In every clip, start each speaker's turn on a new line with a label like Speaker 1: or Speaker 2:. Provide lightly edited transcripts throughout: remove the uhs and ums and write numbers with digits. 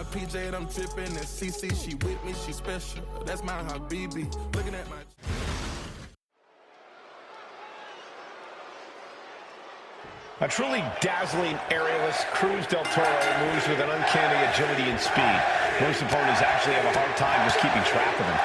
Speaker 1: my PJ and I'm tripping. And CC, she with me, she special. That's my Habibi. Looking at my...
Speaker 2: A truly dazzling aerialist, Cruz del Toro moves with an uncanny agility and speed. Most opponents actually have a hard time just keeping track of him.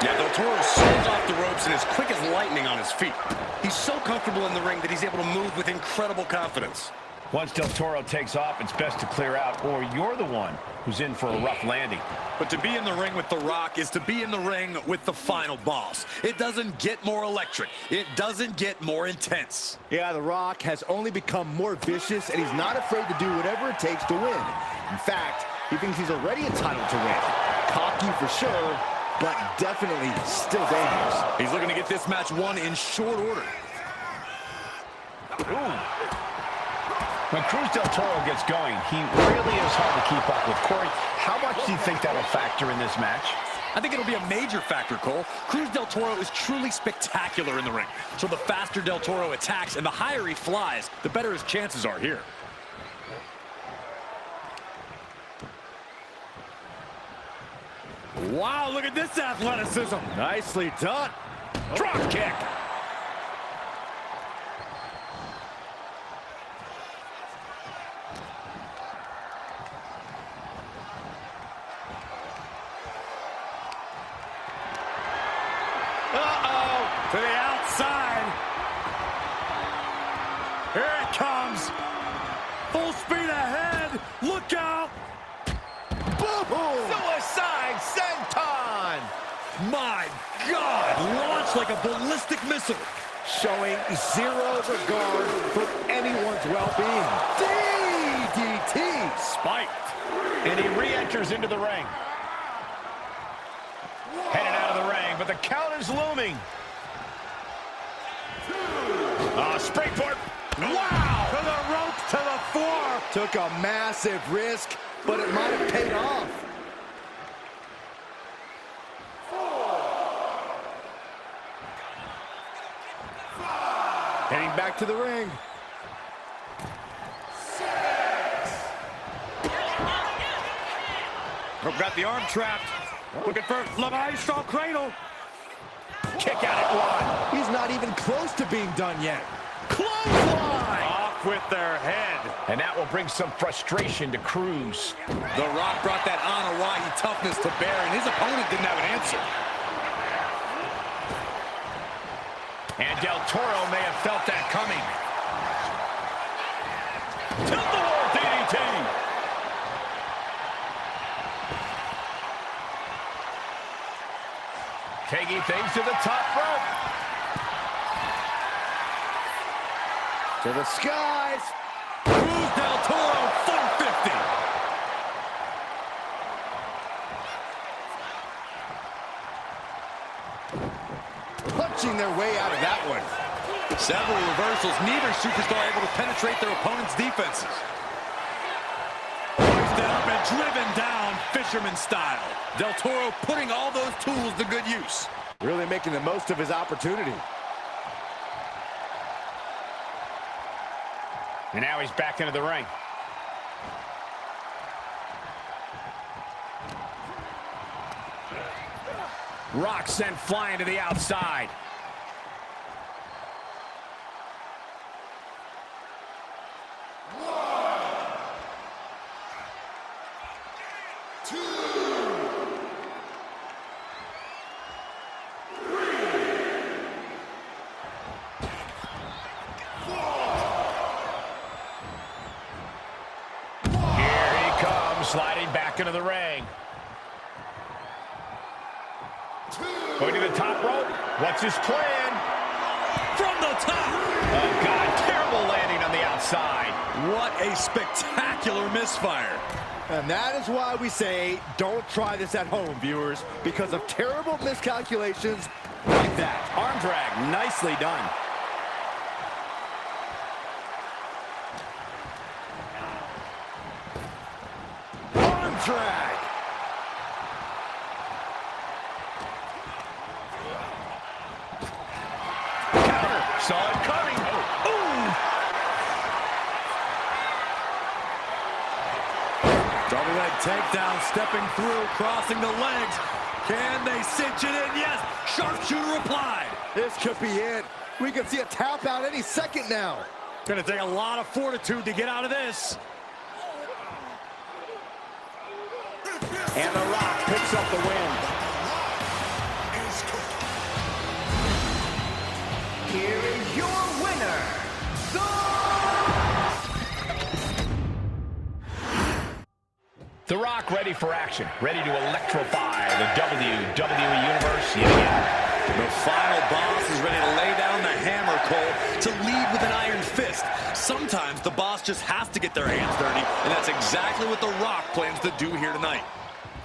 Speaker 3: Yeah, del Toro soars off the ropes and is quick as lightning on his feet. He's so comfortable in the ring that he's able to move with incredible confidence.
Speaker 2: Once del Toro takes off, it's best to clear out, or you're the one who's in for a rough landing.
Speaker 3: But to be in the ring with The Rock is to be in the ring with the final boss. It doesn't get more electric. It doesn't get more intense.
Speaker 4: Yeah, The Rock has only become more vicious, and he's not afraid to do whatever it takes to win. In fact, he thinks he's already entitled to win. Cocky for sure, but definitely still dangerous.
Speaker 3: He's looking to get this match won in short order.
Speaker 2: Ooh. When Cruz del Toro gets going, he really is hard to keep up with. Corey, how much do you think that'll factor in this match?
Speaker 3: I think it'll be a major factor, Cole. Cruz del Toro is truly spectacular in the ring. So the faster del Toro attacks and the higher he flies, the better his chances are here. Wow, look at this athleticism.
Speaker 4: Nicely done.
Speaker 3: Drop kick. Uh-oh, to the outside. Here it comes. Full speed ahead. Look out.
Speaker 4: Boom! Suicide senton!
Speaker 3: My God, launched like a ballistic missile.
Speaker 4: Showing zero regard for anyone's well-being. DDT!
Speaker 3: Spiked.
Speaker 2: And he re-enters into the ring. Headed out of the ring, but the count is looming. Springboard.
Speaker 3: Wow! To the ropes, to the floor.
Speaker 4: Took a massive risk, but it might have paid off. 4. Heading back to the ring.
Speaker 1: 6.
Speaker 3: Got the arm trapped. Looking for La Maestro Cradle.
Speaker 2: Kick out at 1.
Speaker 4: He's not even close to being done yet.
Speaker 3: Clothesline! Off with their head.
Speaker 2: And that will bring some frustration to Cruz.
Speaker 3: The Rock brought that Anawahi toughness to bear, and his opponent didn't have an answer.
Speaker 2: And del Toro may have felt that coming. Tilt-the-wall DDT. Taking things to the top rope.
Speaker 4: To the skies.
Speaker 3: Cruz del Toro, 450.
Speaker 4: Punching their way out of that one.
Speaker 3: Several reversals. Neither superstar able to penetrate their opponent's defenses. Hoisted up and driven down, fisherman style. Del Toro putting all those tools to good use.
Speaker 4: Really making the most of his opportunity.
Speaker 2: And now he's back into the ring. Rock sent flying to the outside. Sliding back into the ring. Going to the top rope. What's his plan?
Speaker 3: From the top.
Speaker 2: Oh, God. Terrible landing on the outside.
Speaker 3: What a spectacular misfire.
Speaker 4: And that is why we say don't try this at home, viewers, because of terrible miscalculations like that.
Speaker 3: Arm drag. Nicely done.
Speaker 4: Drag.
Speaker 2: Counter. Saw it coming. Oh.
Speaker 3: Dropping that takedown, stepping through, crossing the legs. Can they cinch it in? Yes, sharpshooter applied.
Speaker 4: This could be it. We could see a tap out any second now.
Speaker 3: Gonna take a lot of fortitude to get out of this.
Speaker 4: And The Rock picks up the win.
Speaker 5: Here is your winner,
Speaker 2: The Rock ready for action, ready to electrify the WWE Universe yet again.
Speaker 3: The final boss is ready to lay down the hammer, Cole, to lead with an iron fist. Sometimes the boss just has to get their hands dirty, and that's exactly what The Rock plans to do here tonight.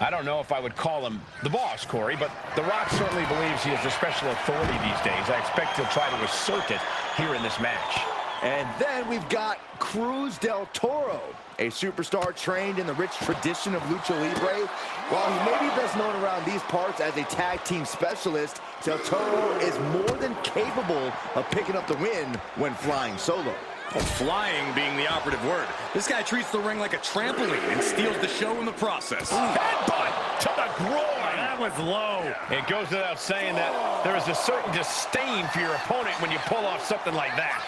Speaker 2: I don't know if I would call him the boss, Corey, but The Rock certainly believes he is the special authority these days. I expect he'll try to assert it here in this match.
Speaker 4: And then we've got Cruz del Toro, a superstar trained in the rich tradition of Lucha Libre. While he may be best known around these parts as a tag team specialist, Del Toro is more than capable of picking up the win when flying solo.
Speaker 3: Well, flying being the operative word. This guy treats the ring like a trampoline and steals the show in the process.
Speaker 2: Headbutt to the groin.
Speaker 3: That was low.
Speaker 2: It goes without saying that there is a certain disdain for your opponent when you pull off something like that.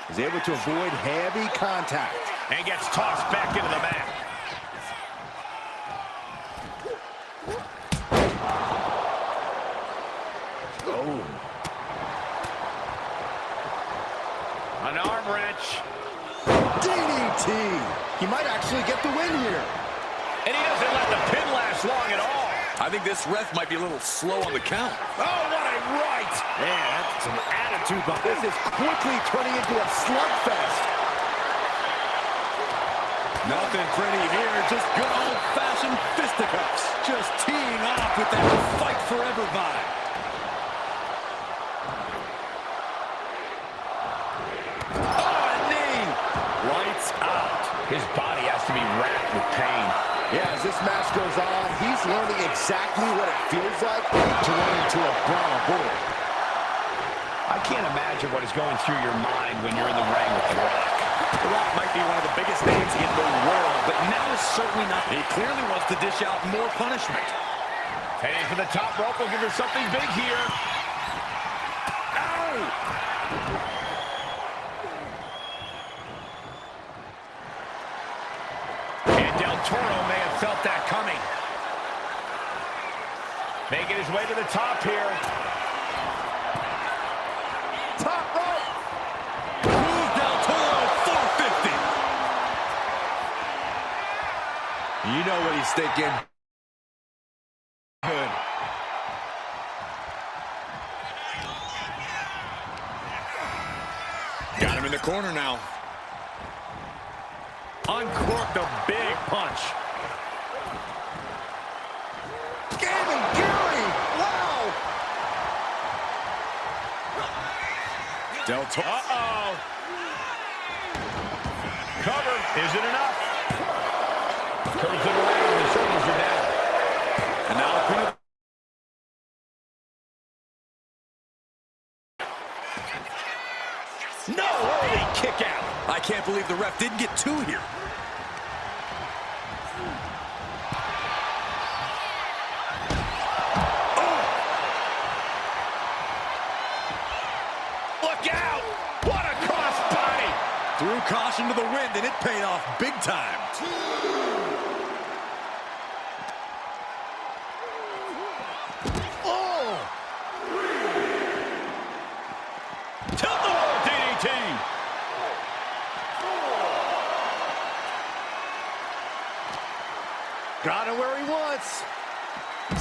Speaker 4: He's able to avoid heavy contact.
Speaker 2: And gets tossed back into the mat.
Speaker 4: Oh.
Speaker 2: An arm wrench.
Speaker 4: DDT. He might actually get the win here.
Speaker 2: And he doesn't let the pin last long at all.
Speaker 3: I think this ref might be a little slow on the count.
Speaker 2: Oh, what a right.
Speaker 3: Man, that's some attitude behind
Speaker 4: This is quickly turning into a slugfest.
Speaker 3: Nothing pretty here, just good old-fashioned fisticuffs. Just teeing off with that fight forever vibe. Oh, a knee! Lights out.
Speaker 2: His body has to be racked with pain.
Speaker 4: Yeah, as this match goes on, he's learning exactly what it feels like to run into a Brahma bull.
Speaker 2: I can't imagine what is going through your mind when you're in the ring with The Rock.
Speaker 3: The Rock might be one of the biggest names in the world, but now is certainly not. He clearly wants to dish out more punishment.
Speaker 2: Heading for the top rope. We'll give her something big here. Ow! And Del Toro may have felt that coming. Making his way to the top here.
Speaker 4: Top rope.
Speaker 3: Cruz del Toro, 450.
Speaker 4: You know what he's thinking.
Speaker 3: Good. Got him in the corner now. Uncorked a big punch.
Speaker 4: Gary! Wow!
Speaker 3: Del Toro.
Speaker 2: Uh-oh. Cover. Is it enough? Curves it around. The shoulders are down.
Speaker 3: And now a pin.
Speaker 2: No early kick out.
Speaker 3: I can't believe the ref didn't get two here.
Speaker 2: Look out! What a crossbody!
Speaker 3: Threw caution to the wind, and it paid off big time.
Speaker 4: Oh!
Speaker 2: Tilt-the-world DDT!
Speaker 4: Got him where he wants.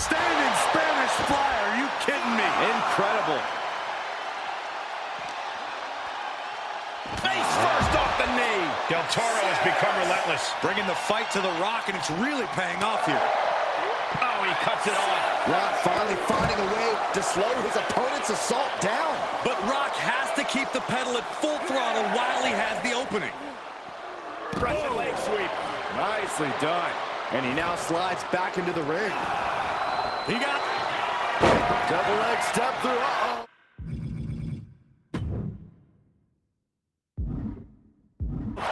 Speaker 3: Standing Spanish fly, are you kidding me?
Speaker 4: Incredible.
Speaker 2: Face first off the knee. Del Toro has become relentless.
Speaker 3: Bringing the fight to The Rock, and it's really paying off here.
Speaker 2: Oh, he cuts it off.
Speaker 4: Rock finally finding a way to slow his opponent's assault down.
Speaker 3: But Rock has to keep the pedal at full throttle while he has the opening.
Speaker 2: Russian leg sweep.
Speaker 4: Nicely done. And he now slides back into the ring.
Speaker 3: He got...
Speaker 4: Double leg step through. Uh-oh.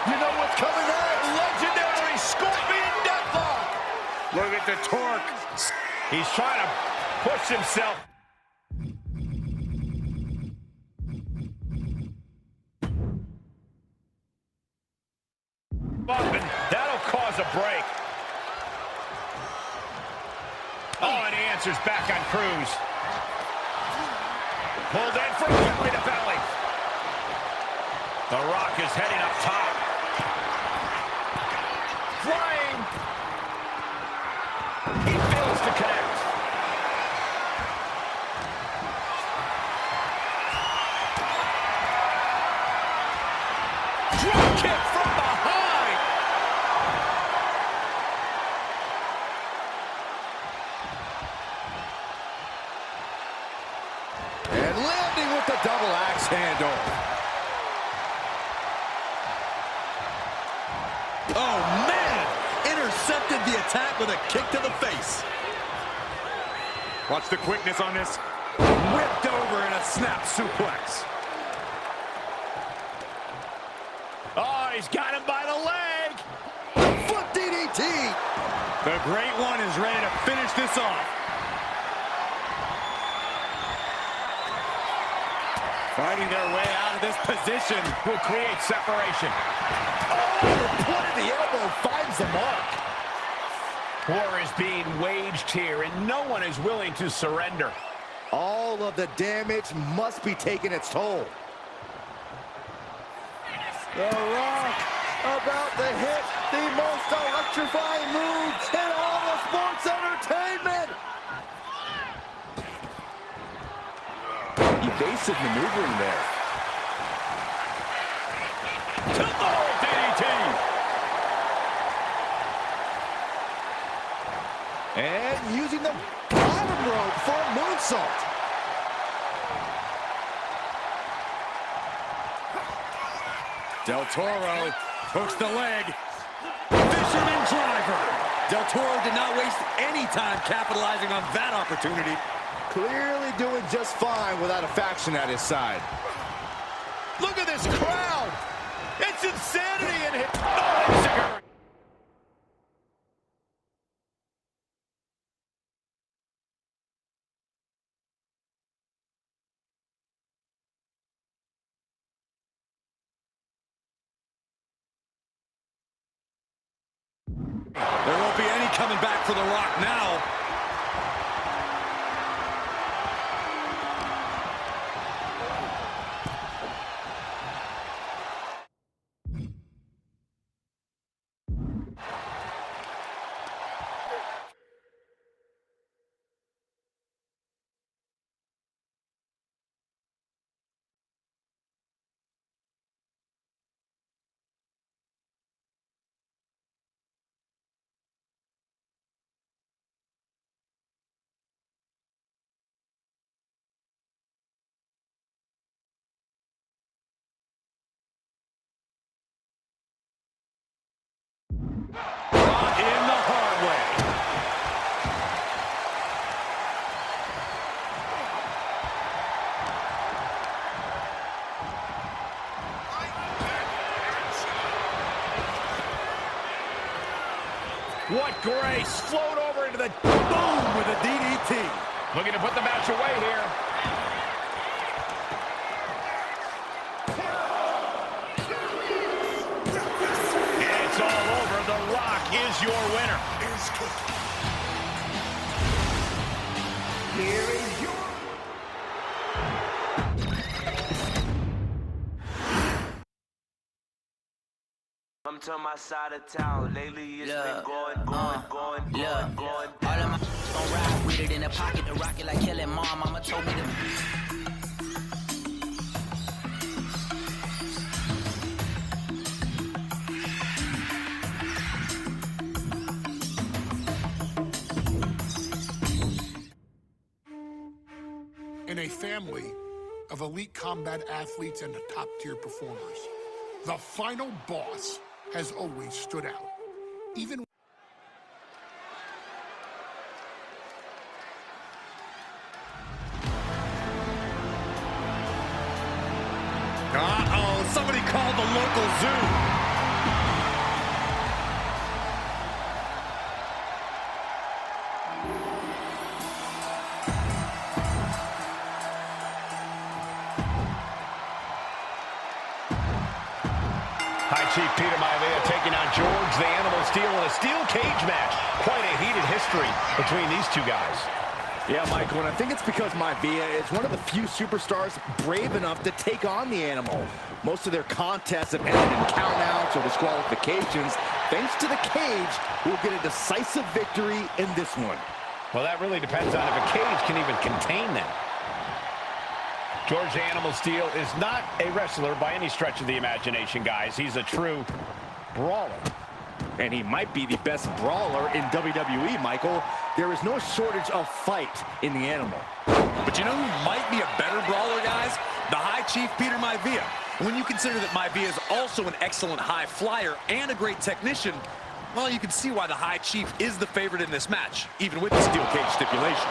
Speaker 4: You know what's coming next?
Speaker 2: Legendary Scorpion Deathlock. Look at the torque. He's trying to push himself. Up, and that'll cause a break. Oh, and he answers back on Cruz. Pulled in from belly to belly. The Rock is heading up top. Flying. He fails to connect. Drop kick from behind.
Speaker 4: And landing with the double axe handle.
Speaker 3: Oh, man! Intercepted the attack with a kick to the face.
Speaker 2: Watch the quickness on this. Whipped over in a snap suplex. Oh, he's got him by the leg.
Speaker 4: Foot DDT.
Speaker 2: The Great One is ready to finish this off. Finding their way out of this position will create separation.
Speaker 4: Oh, the point of the elbow finds the mark.
Speaker 2: War is being waged here, and no one is willing to surrender.
Speaker 4: All of the damage must be taking its toll. The Rock about to hit the most electrifying moves in all of sports entertainment. Evasive maneuvering there.
Speaker 2: To the whole DDT.
Speaker 4: And using the bottom rope for a moonsault.
Speaker 2: Del Toro hooks the leg. Fisherman driver.
Speaker 3: Del Toro did not waste any time capitalizing on that opportunity.
Speaker 4: Clearly doing just fine without a faction at his side.
Speaker 2: Look at this crowd. It's insanity in here. Oh, cigar.
Speaker 3: There won't be any coming back for The Rock now.
Speaker 2: Brought in the hard way. What grace. Float over into the boom with a DDT. Looking to put the match away here. It's all over. The Rock is your winner.
Speaker 5: Here is your...
Speaker 6: Come to my side of town. Lately it's been going. All of my gon' ride with it in the pocket to rock it like killing mom. Mama told me to.
Speaker 7: In a family of elite combat athletes and top-tier performers, the final boss has always stood out. Even
Speaker 2: Uh-oh, somebody called the local zoo. Chief Peter Maivia taking on George the Animal Steel in a steel cage match. Quite a heated history between these two guys.
Speaker 4: Yeah, Michael, and I think it's because Maivia is one of the few superstars brave enough to take on the Animal. Most of their contests have ended in countouts or disqualifications. Thanks to the cage, we'll get a decisive victory in this one.
Speaker 2: Well, that really depends on if a cage can even contain them. George the Animal Steel is not a wrestler by any stretch of the imagination, guys. He's a true brawler.
Speaker 4: And he might be the best brawler in WWE, Michael. There is no shortage of fight in the Animal.
Speaker 3: But you know who might be a better brawler, guys? The High Chief Peter Maivia. When you consider that Maivia is also an excellent high flyer and a great technician, well, you can see why the High Chief is the favorite in this match, even with the steel cage stipulation.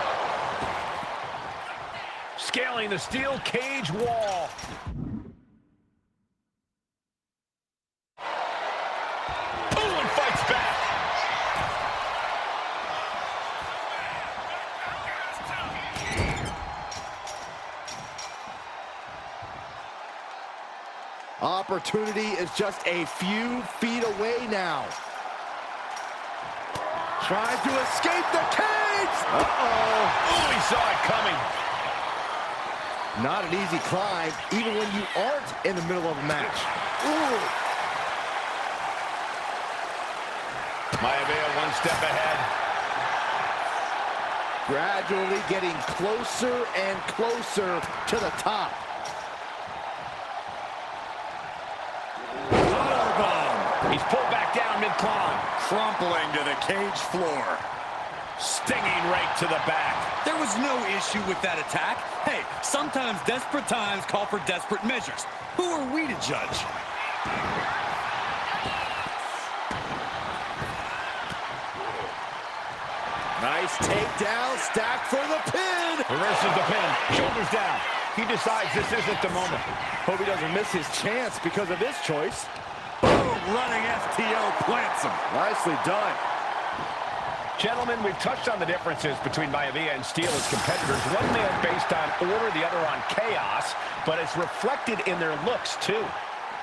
Speaker 2: Scaling the steel cage wall. Oh, and fights back.
Speaker 4: Opportunity is just a few feet away now. Trying to escape the cage! Uh-oh!
Speaker 2: Oh, he saw it coming.
Speaker 4: Not an easy climb, even when you aren't in the middle of a match. Ooh!
Speaker 2: Maivia one step ahead.
Speaker 4: Gradually getting closer and closer to the top.
Speaker 2: He's pulled back down mid-climb.
Speaker 3: Crumpling to the cage floor.
Speaker 2: Stinging right to the back.
Speaker 3: There was no issue with that attack. Hey, sometimes desperate times call for desperate measures. Who are we to judge?
Speaker 4: Nice takedown, stacked for the pin.
Speaker 2: Reverses the pin, shoulders down. He decides this isn't the moment.
Speaker 4: Hope he doesn't miss his chance because of this choice.
Speaker 3: Running FTO plants him.
Speaker 4: Nicely done.
Speaker 2: Gentlemen, we've touched on the differences between Maivia and Steel as competitors. One man based on order, the other on chaos, but it's reflected in their looks, too.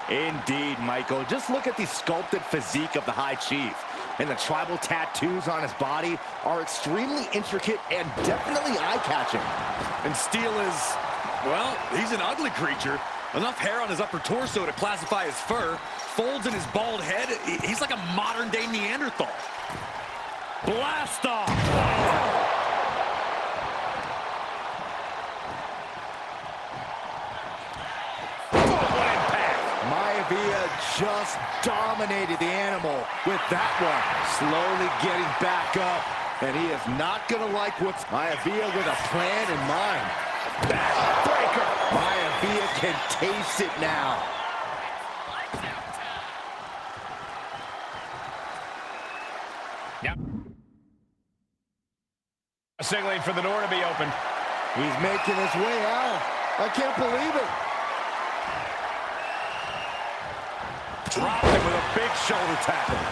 Speaker 4: Indeed, Michael. Just look at the sculpted physique of the High Chief. And the tribal tattoos on his body are extremely intricate and definitely eye-catching.
Speaker 3: And Steel is, well, he's an ugly creature. Enough hair on his upper torso to classify as fur. Folds in his bald head. He's like a modern-day Neanderthal. Blast off!
Speaker 2: What impact!
Speaker 4: Maivia just dominated the Animal with that one. Slowly getting back up. And he is not going to like what's Maivia with a plan in mind. Backbreaker! Maivia can taste it now.
Speaker 2: Yep. Signaling for the door to be opened.
Speaker 4: He's making his way out. I can't believe it.
Speaker 3: Dropped him with a big shoulder tackle.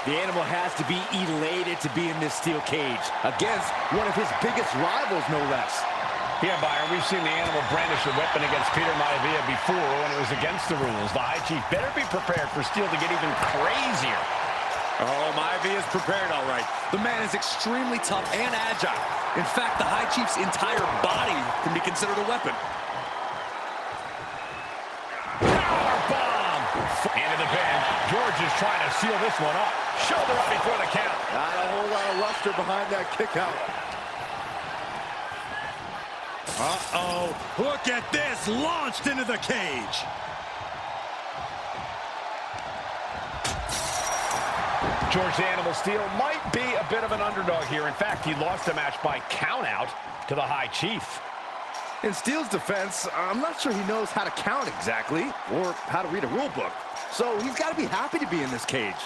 Speaker 4: The Animal has to be elated to be in this steel cage against one of his biggest rivals, no less.
Speaker 2: Yeah, Byron, we've seen the Animal brandish a weapon against Peter Maivia before when it was against the rules. The High Chief better be prepared for Steel to get even crazier.
Speaker 3: Oh, Maivia is prepared, all right. The man is extremely tough and agile. In fact, the High Chief's entire body can be considered a weapon.
Speaker 2: Powerbomb! Into the pin. George is trying to seal this one up. Shoulder up before the count.
Speaker 4: Not a whole lot of luster behind that kick out.
Speaker 3: Uh-oh. Look at this. Launched into the cage.
Speaker 2: George the Animal Steel might be a bit of an underdog here. In fact, he lost the match by countout to the High Chief.
Speaker 4: In Steel's defense, I'm not sure he knows how to count exactly or how to read a rule book. So he's got to be happy to be in this cage.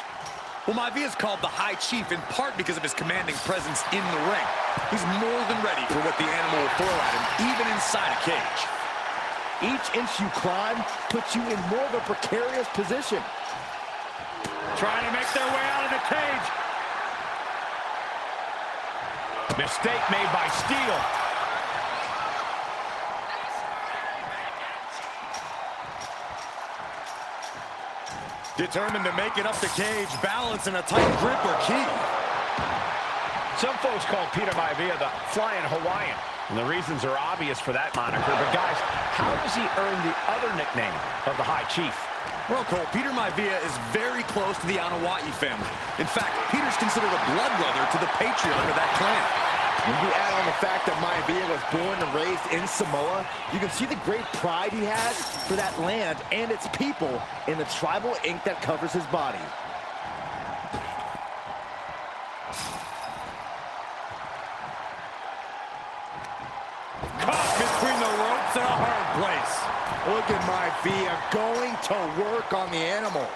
Speaker 3: Well, Maivia is called the High Chief in part because of his commanding presence in the ring. He's more than ready for what the Animal will throw at him, even inside a cage.
Speaker 4: Each inch you climb puts you in more of a precarious position.
Speaker 3: Trying to make their way out of the cage.
Speaker 2: Mistake made by Steel.
Speaker 3: Determined to make it up the cage, balance and a tight grip are key.
Speaker 2: Some folks call Peter Maivia the Flying Hawaiian, and the reasons are obvious for that moniker. But guys, how does he earn the other nickname of the High Chief?
Speaker 3: Well, Cole, Peter Maivia is very close to the Anoa'i family. In fact, Peter's considered a blood brother to the patriarch of that clan.
Speaker 4: When you add on the fact that Maivia was born and raised in Samoa, you can see the great pride he has for that land and its people in the tribal ink that covers his body.
Speaker 3: Caught between the ropes in a hard place.
Speaker 4: Look at Maivia going to work on the animal.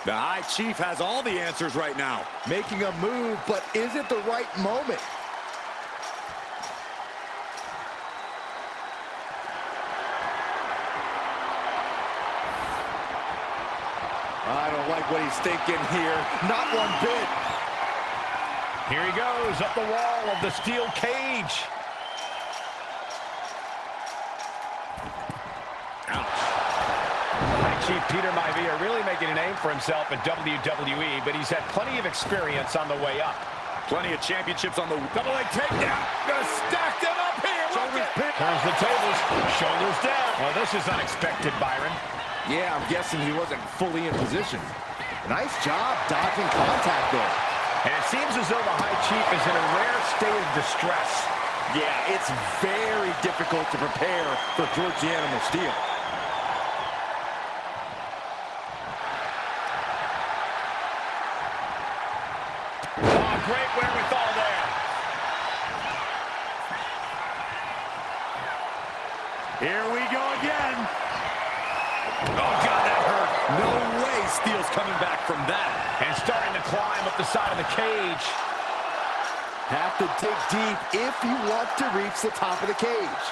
Speaker 3: The High Chief has all the answers right now.
Speaker 4: Making a move, but is it the right moment? I don't like what he's thinking here. Not one bit.
Speaker 2: Here he goes, up the wall of the steel cage.
Speaker 3: Ouch.
Speaker 2: High Chief Peter Maivia really making a name for himself in WWE, but he's had plenty of experience on the way up.
Speaker 3: Plenty of championships on the double leg takedown. Gonna stack them up here.
Speaker 2: Shoulders turns the tables, shoulders down. Well, this is unexpected, Byron.
Speaker 4: Yeah, I'm guessing he wasn't fully in position. Nice job dodging contact there.
Speaker 2: And it seems as though the High Chief is in a rare state of distress.
Speaker 4: Yeah, it's very difficult to prepare for George the Animal Steel.
Speaker 2: Oh, great wherewithal there.
Speaker 3: Here we go again. Oh, God, that hurt. No way Steele's coming back from that.
Speaker 2: And starting to climb up the side of the cage.
Speaker 4: Have to dig deep if you want to reach the top of the cage.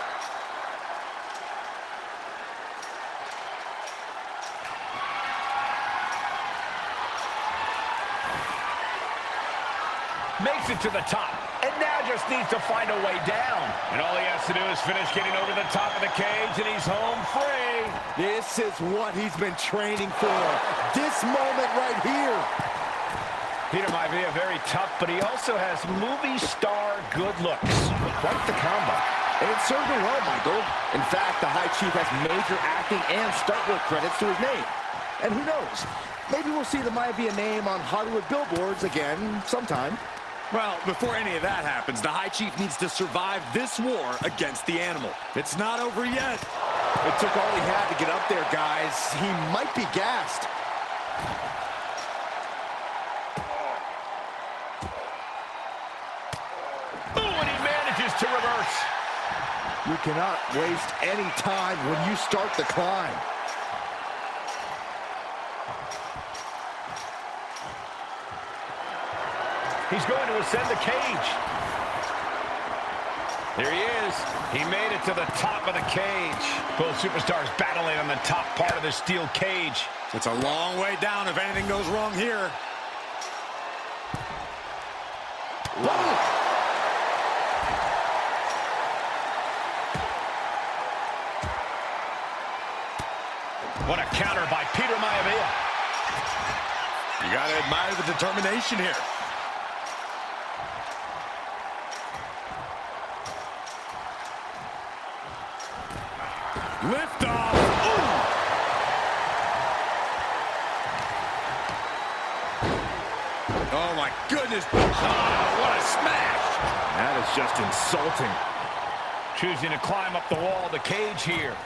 Speaker 2: Makes it to the top, and now just needs to find a way down. And all he has to do is finish getting over the top of the cage, and he's home free.
Speaker 4: This is what he's been training for. This moment right here.
Speaker 2: Peter Maivia very tough, but he also has movie star good looks. Quite the combo.
Speaker 4: And it served him well, Michael. In fact, the High Chief has major acting and stunt work credits to his name. And who knows, maybe we'll see the Maivia name on Hollywood billboards again sometime.
Speaker 3: Well, before any of that happens, the High Chief needs to survive this war against the animal. It's not over yet.
Speaker 4: It took all he had to get up there, guys. He might be gassed.
Speaker 2: Ooh, and he manages to reverse.
Speaker 4: You cannot waste any time when you start the climb.
Speaker 2: He's going to ascend the cage. There he is. He made it to the top of the cage. Both superstars battling on the top part of the steel cage.
Speaker 3: It's a long way down if anything goes wrong here.
Speaker 2: What a counter by Peter Maivia.
Speaker 3: You got to admire the determination here. Lift off. Ooh. Oh, my goodness. Oh, what a smash.
Speaker 4: That is just insulting.
Speaker 2: Choosing to climb up the wall of the cage here.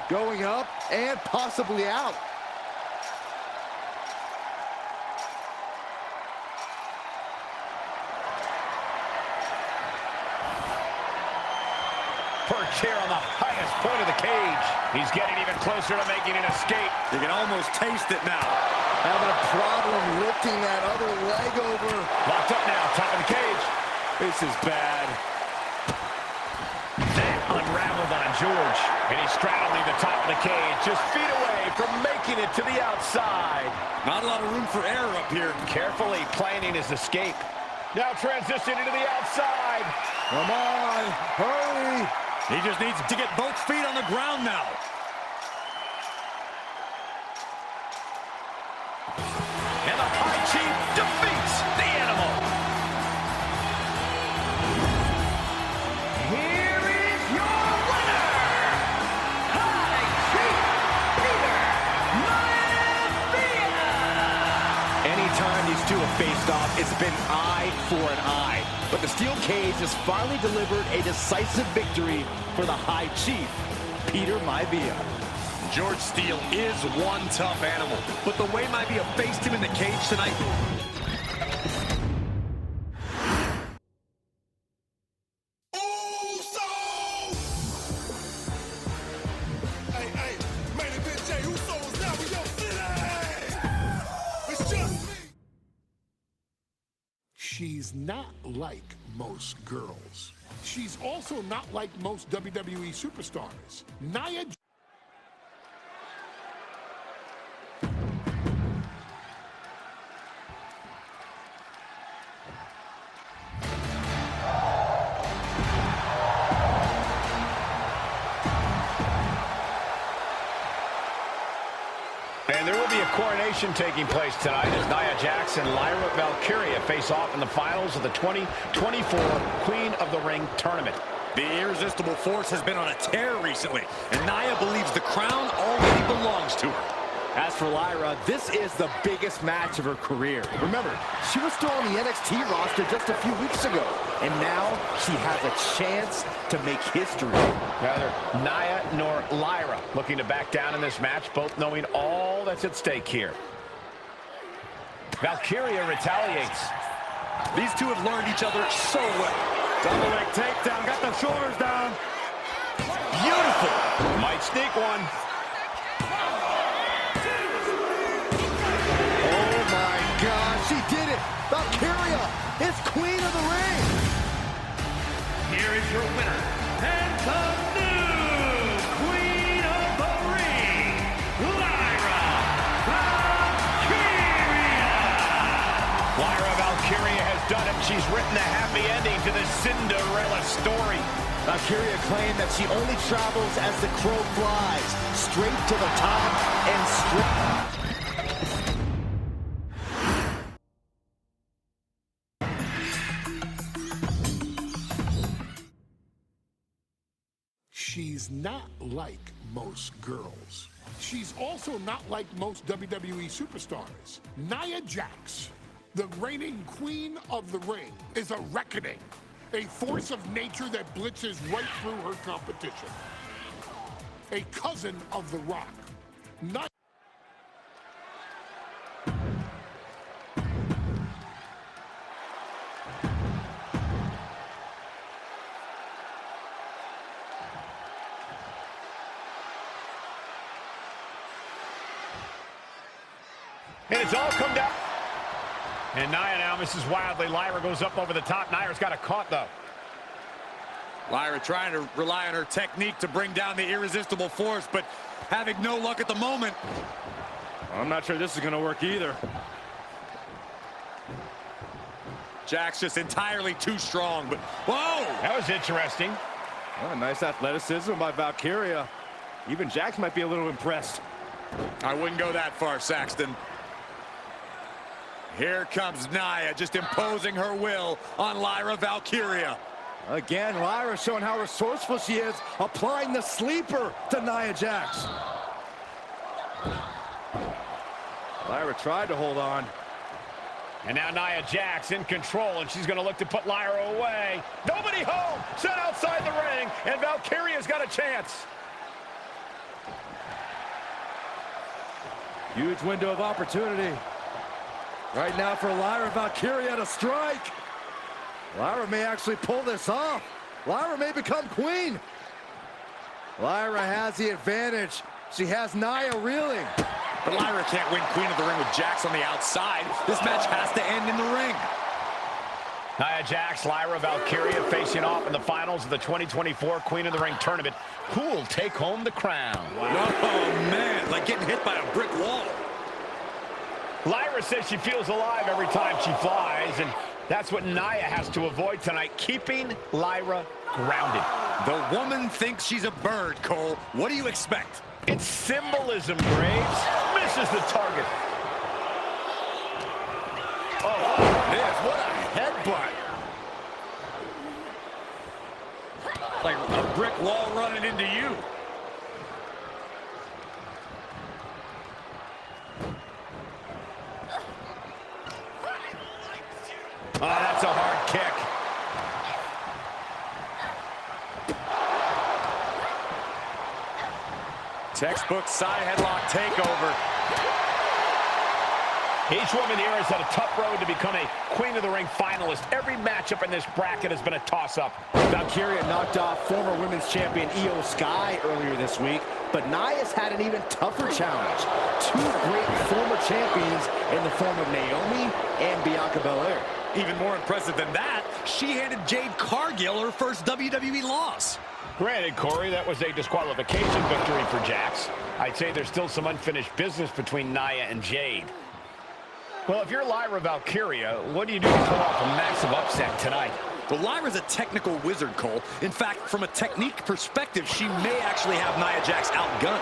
Speaker 4: Going up and possibly out.
Speaker 2: Perched here on the highest point of the cage. He's getting even closer to making an escape.
Speaker 3: You can almost taste it now.
Speaker 4: Having a problem lifting that other leg over.
Speaker 2: Locked up now, top of the cage.
Speaker 4: This is bad.
Speaker 2: That unraveled on George. And he's straddling the top of the cage, just feet away from making it to the outside.
Speaker 3: Not a lot of room for error up here.
Speaker 2: Carefully planning his escape. Now transitioning to the outside.
Speaker 4: Come on, hurry.
Speaker 3: He just needs to get both feet on the ground now.
Speaker 2: Chief defeats the Animal.
Speaker 5: Here is your winner, High Chief Peter Maivia!
Speaker 4: Anytime these two have faced off, it's been eye for an eye. But the steel cage has finally delivered a decisive victory for the High Chief, Peter Maivia.
Speaker 3: George Steele is one tough animal, but the way Maivia faced him in the cage tonight...
Speaker 7: She's not like most girls. She's also not like most WWE superstars. Nia
Speaker 2: And there will be a coronation taking place tonight as Nia Jax and Lyra Valkyria face off in the finals of the 2024 Queen of the Ring tournament.
Speaker 3: The irresistible force has been on a tear recently, and Nia believes the crown already belongs to her.
Speaker 4: As for Lyra, this is the biggest match of her career. Remember, she was still on the NXT roster just a few weeks ago, and now she has a chance to make history.
Speaker 2: Neither Nia nor Lyra looking to back down in this match, both knowing all that's at stake here. Valkyria retaliates.
Speaker 3: These two have learned each other so well.
Speaker 4: Double leg takedown, got the shoulders down.
Speaker 2: Beautiful. Might sneak one.
Speaker 4: She did it! Valkyria is Queen of the Ring!
Speaker 5: Here is your winner, and the new Queen of the Ring, Lyra Valkyria!
Speaker 2: Lyra Valkyria has done it. She's written a happy ending to this Cinderella story.
Speaker 4: Valkyria claimed that she only travels as the crow flies, straight to the top and straight...
Speaker 7: She's not like most girls. She's also not like most WWE superstars. Nia Jax, the reigning Queen of the Ring, is a reckoning, a force of nature that blitzes right through her competition. A cousin of The Rock. Nia
Speaker 2: And it's all come down. And Nia now misses wildly. Lyra goes up over the top. Nia's got a caught, though.
Speaker 3: Lyra trying to rely on her technique to bring down the irresistible force, but having no luck at the moment.
Speaker 4: I'm not sure this is going to work either.
Speaker 3: Jax just entirely too strong, but whoa!
Speaker 2: That was interesting.
Speaker 4: Oh, nice athleticism by Valkyria. Even Jax might be a little impressed.
Speaker 3: I wouldn't go that far, Saxton. Here comes Nia, just imposing her will on Lyra Valkyria.
Speaker 4: Again, Lyra showing how resourceful she is, applying the sleeper to Nia Jax. Lyra tried to hold on.
Speaker 2: And now Nia Jax in control, and she's going to look to put Lyra away. Nobody home! Set outside the ring, and Valkyria's got a chance.
Speaker 4: Huge window of opportunity. Right now for Lyra Valkyria to strike. Lyra may actually pull this off. Lyra may become queen. Lyra has the advantage. She has Nia reeling.
Speaker 3: But Lyra can't win Queen of the Ring with Jax on the outside. This match has to end in the ring.
Speaker 2: Nia Jax, Lyra Valkyria facing off in the finals of the 2024 Queen of the Ring tournament. Who will take home the crown?
Speaker 3: Wow. Oh, man, like getting hit by a brick wall.
Speaker 2: Lyra says she feels alive every time she flies, and that's what Nia has to avoid tonight, keeping Lyra grounded.
Speaker 3: The woman thinks she's a bird, Cole. What do you expect?
Speaker 2: It's symbolism, Graves. Misses the target. Oh, that's a hard kick.
Speaker 3: Textbook side headlock takeover.
Speaker 2: Each woman here has had a tough road to become a Queen of the Ring finalist. Every matchup in this bracket has been a toss-up.
Speaker 4: Valkyria knocked off former women's champion Io Sky earlier this week, but Nia's had an even tougher challenge. Two great former champions in the form of Naomi and Bianca Belair.
Speaker 3: Even more impressive than that, she handed Jade Cargill her first WWE loss.
Speaker 2: Granted, Corey, that was a disqualification victory for Jax. I'd say there's still some unfinished business between Nia and Jade. Well, if you're Lyra Valkyria, what do you do to pull off a massive upset tonight?
Speaker 3: Well, Lyra's a technical wizard, Cole. In fact, from a technique perspective, she may actually have Nia Jax outgunned.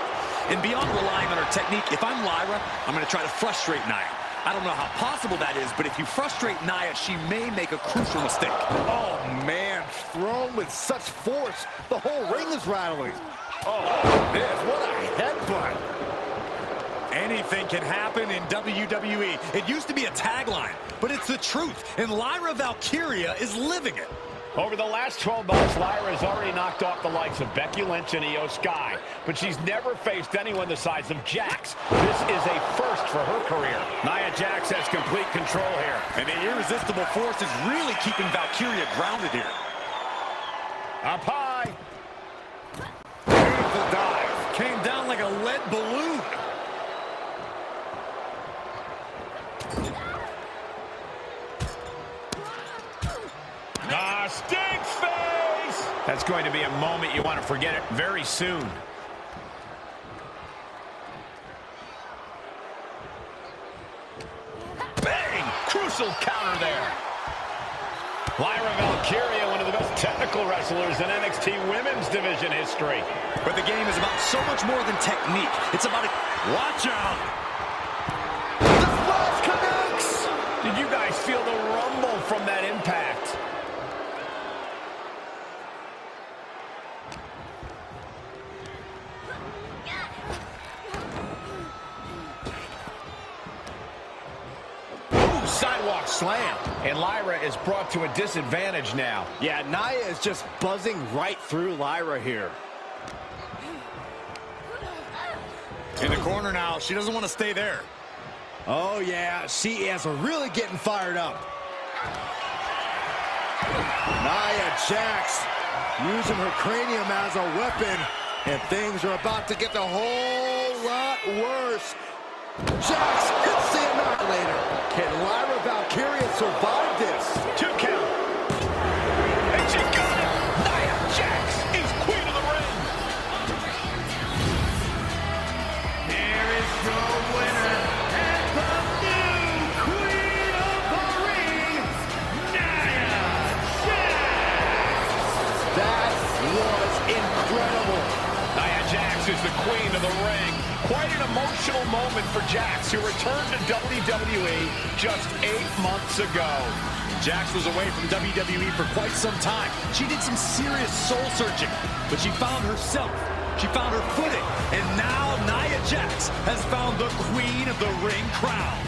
Speaker 3: And beyond relying on her technique, if I'm Lyra, I'm going to try to frustrate Nia. I don't know how possible that is, but if you frustrate Nia, she may make a crucial mistake.
Speaker 4: Oh, man, thrown with such force, the whole ring is rattling. Oh, man, what a headbutt.
Speaker 3: Anything can happen in WWE. It used to be a tagline, but it's the truth, and Lyra Valkyria is living it.
Speaker 2: Over the last 12 months, Lyra has already knocked off the likes of Becky Lynch and Io Sky, but she's never faced anyone the size of Jax. This is a first for her career. Nia Jax has complete control here.
Speaker 3: And the irresistible force is really keeping Valkyria grounded here.
Speaker 2: Up high.
Speaker 3: Beautiful dive. Came down like a lead balloon.
Speaker 2: Stink face! That's going to be a moment you want to forget it very soon. Bang! Crucial counter there. Lyra Valkyria, one of the best technical wrestlers in NXT Women's Division history.
Speaker 3: But the game is about so much more than technique. It's about it. Watch out!
Speaker 4: The splash connects!
Speaker 2: Did you guys feel the rumble from that impact? Sidewalk slam, and Lyra is brought to a disadvantage now.
Speaker 4: Yeah, Nia is just buzzing right through Lyra here.
Speaker 3: In the corner now, she doesn't want to stay there.
Speaker 4: Oh yeah, she is really getting fired up. Nia Jax using her cranium as a weapon, and things are about to get a whole lot worse. Jax hits the Annihilator. Can Lyra Valkyria survive this?
Speaker 2: 2 count. And she got it. Nia Jax is Queen of the Ring.
Speaker 5: Here is your winner and the new Queen of the Ring, Nia Jax.
Speaker 4: That was incredible.
Speaker 2: Nia Jax is the Queen of the Ring. Quite an emotional moment for Jax, who returned to WWE just 8 months ago.
Speaker 3: Jax was away from WWE for quite some time. She did some serious soul-searching, but she found herself. She found her footing, and now Nia Jax has found the Queen of the Ring crown.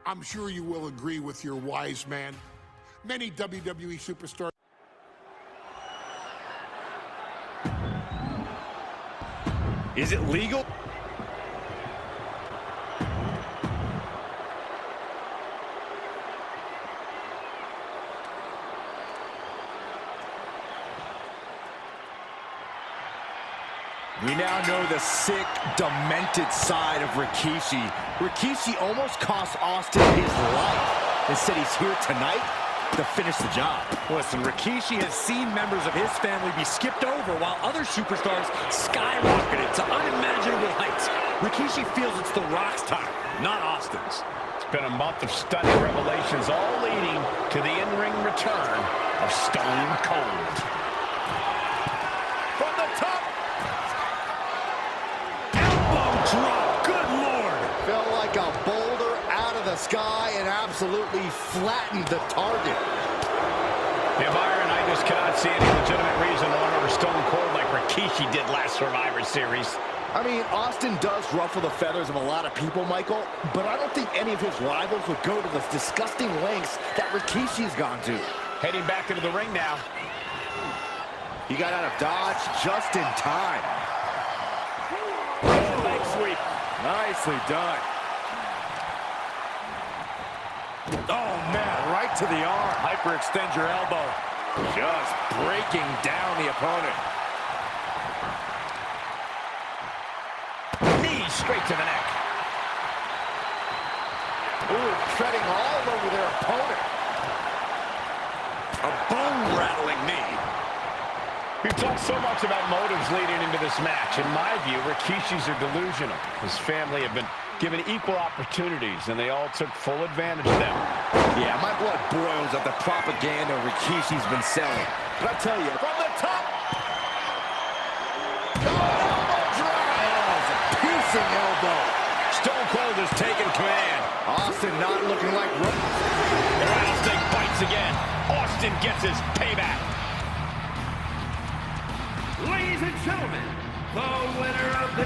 Speaker 7: I'm sure you will agree with your wise man. Many WWE superstars.
Speaker 3: Is it legal?
Speaker 4: We now know the sick, demented side of Rikishi. Rikishi almost cost Austin his life. Instead, he's here tonight to finish the job.
Speaker 3: Listen, Rikishi has seen members of his family be skipped over while other superstars skyrocketed to unimaginable heights. Rikishi feels it's The Rock's time, not Austin's.
Speaker 2: It's been a month of stunning revelations, all leading to the in-ring return of Stone Cold. From the top.
Speaker 3: Drop, good Lord!
Speaker 4: Felt like a boulder out of the sky and absolutely flattened the target.
Speaker 2: Yeah, Byron, I just cannot see any legitimate reason to run over Stone Cold like Rikishi did last Survivor Series.
Speaker 4: I mean, Austin does ruffle the feathers of a lot of people, Michael, but I don't think any of his rivals would go to the disgusting lengths that Rikishi's gone to.
Speaker 2: Heading back into the ring now.
Speaker 4: He got out of dodge just in time.
Speaker 2: Leg sweep.
Speaker 4: Nicely done. Oh, man, right to the arm. Hyperextend your elbow. Just breaking down the opponent.
Speaker 2: Knee straight to the neck.
Speaker 4: Ooh, treading all over their opponent.
Speaker 3: A bone-rattling knee.
Speaker 2: We've talked so much about motives leading into this match. In my view, Rikishi's are delusional. His family have been given equal opportunities, and they all took full advantage of them.
Speaker 4: Yeah, my blood boils at the propaganda Rikishi's been selling. But I tell you, from the top. Elbow drive. Piercing elbow.
Speaker 2: Stone Cold has taken command.
Speaker 4: Austin not looking like...
Speaker 2: The rattlesnake bites again. Austin gets his payback.
Speaker 5: Ladies and gentlemen, the winner of the...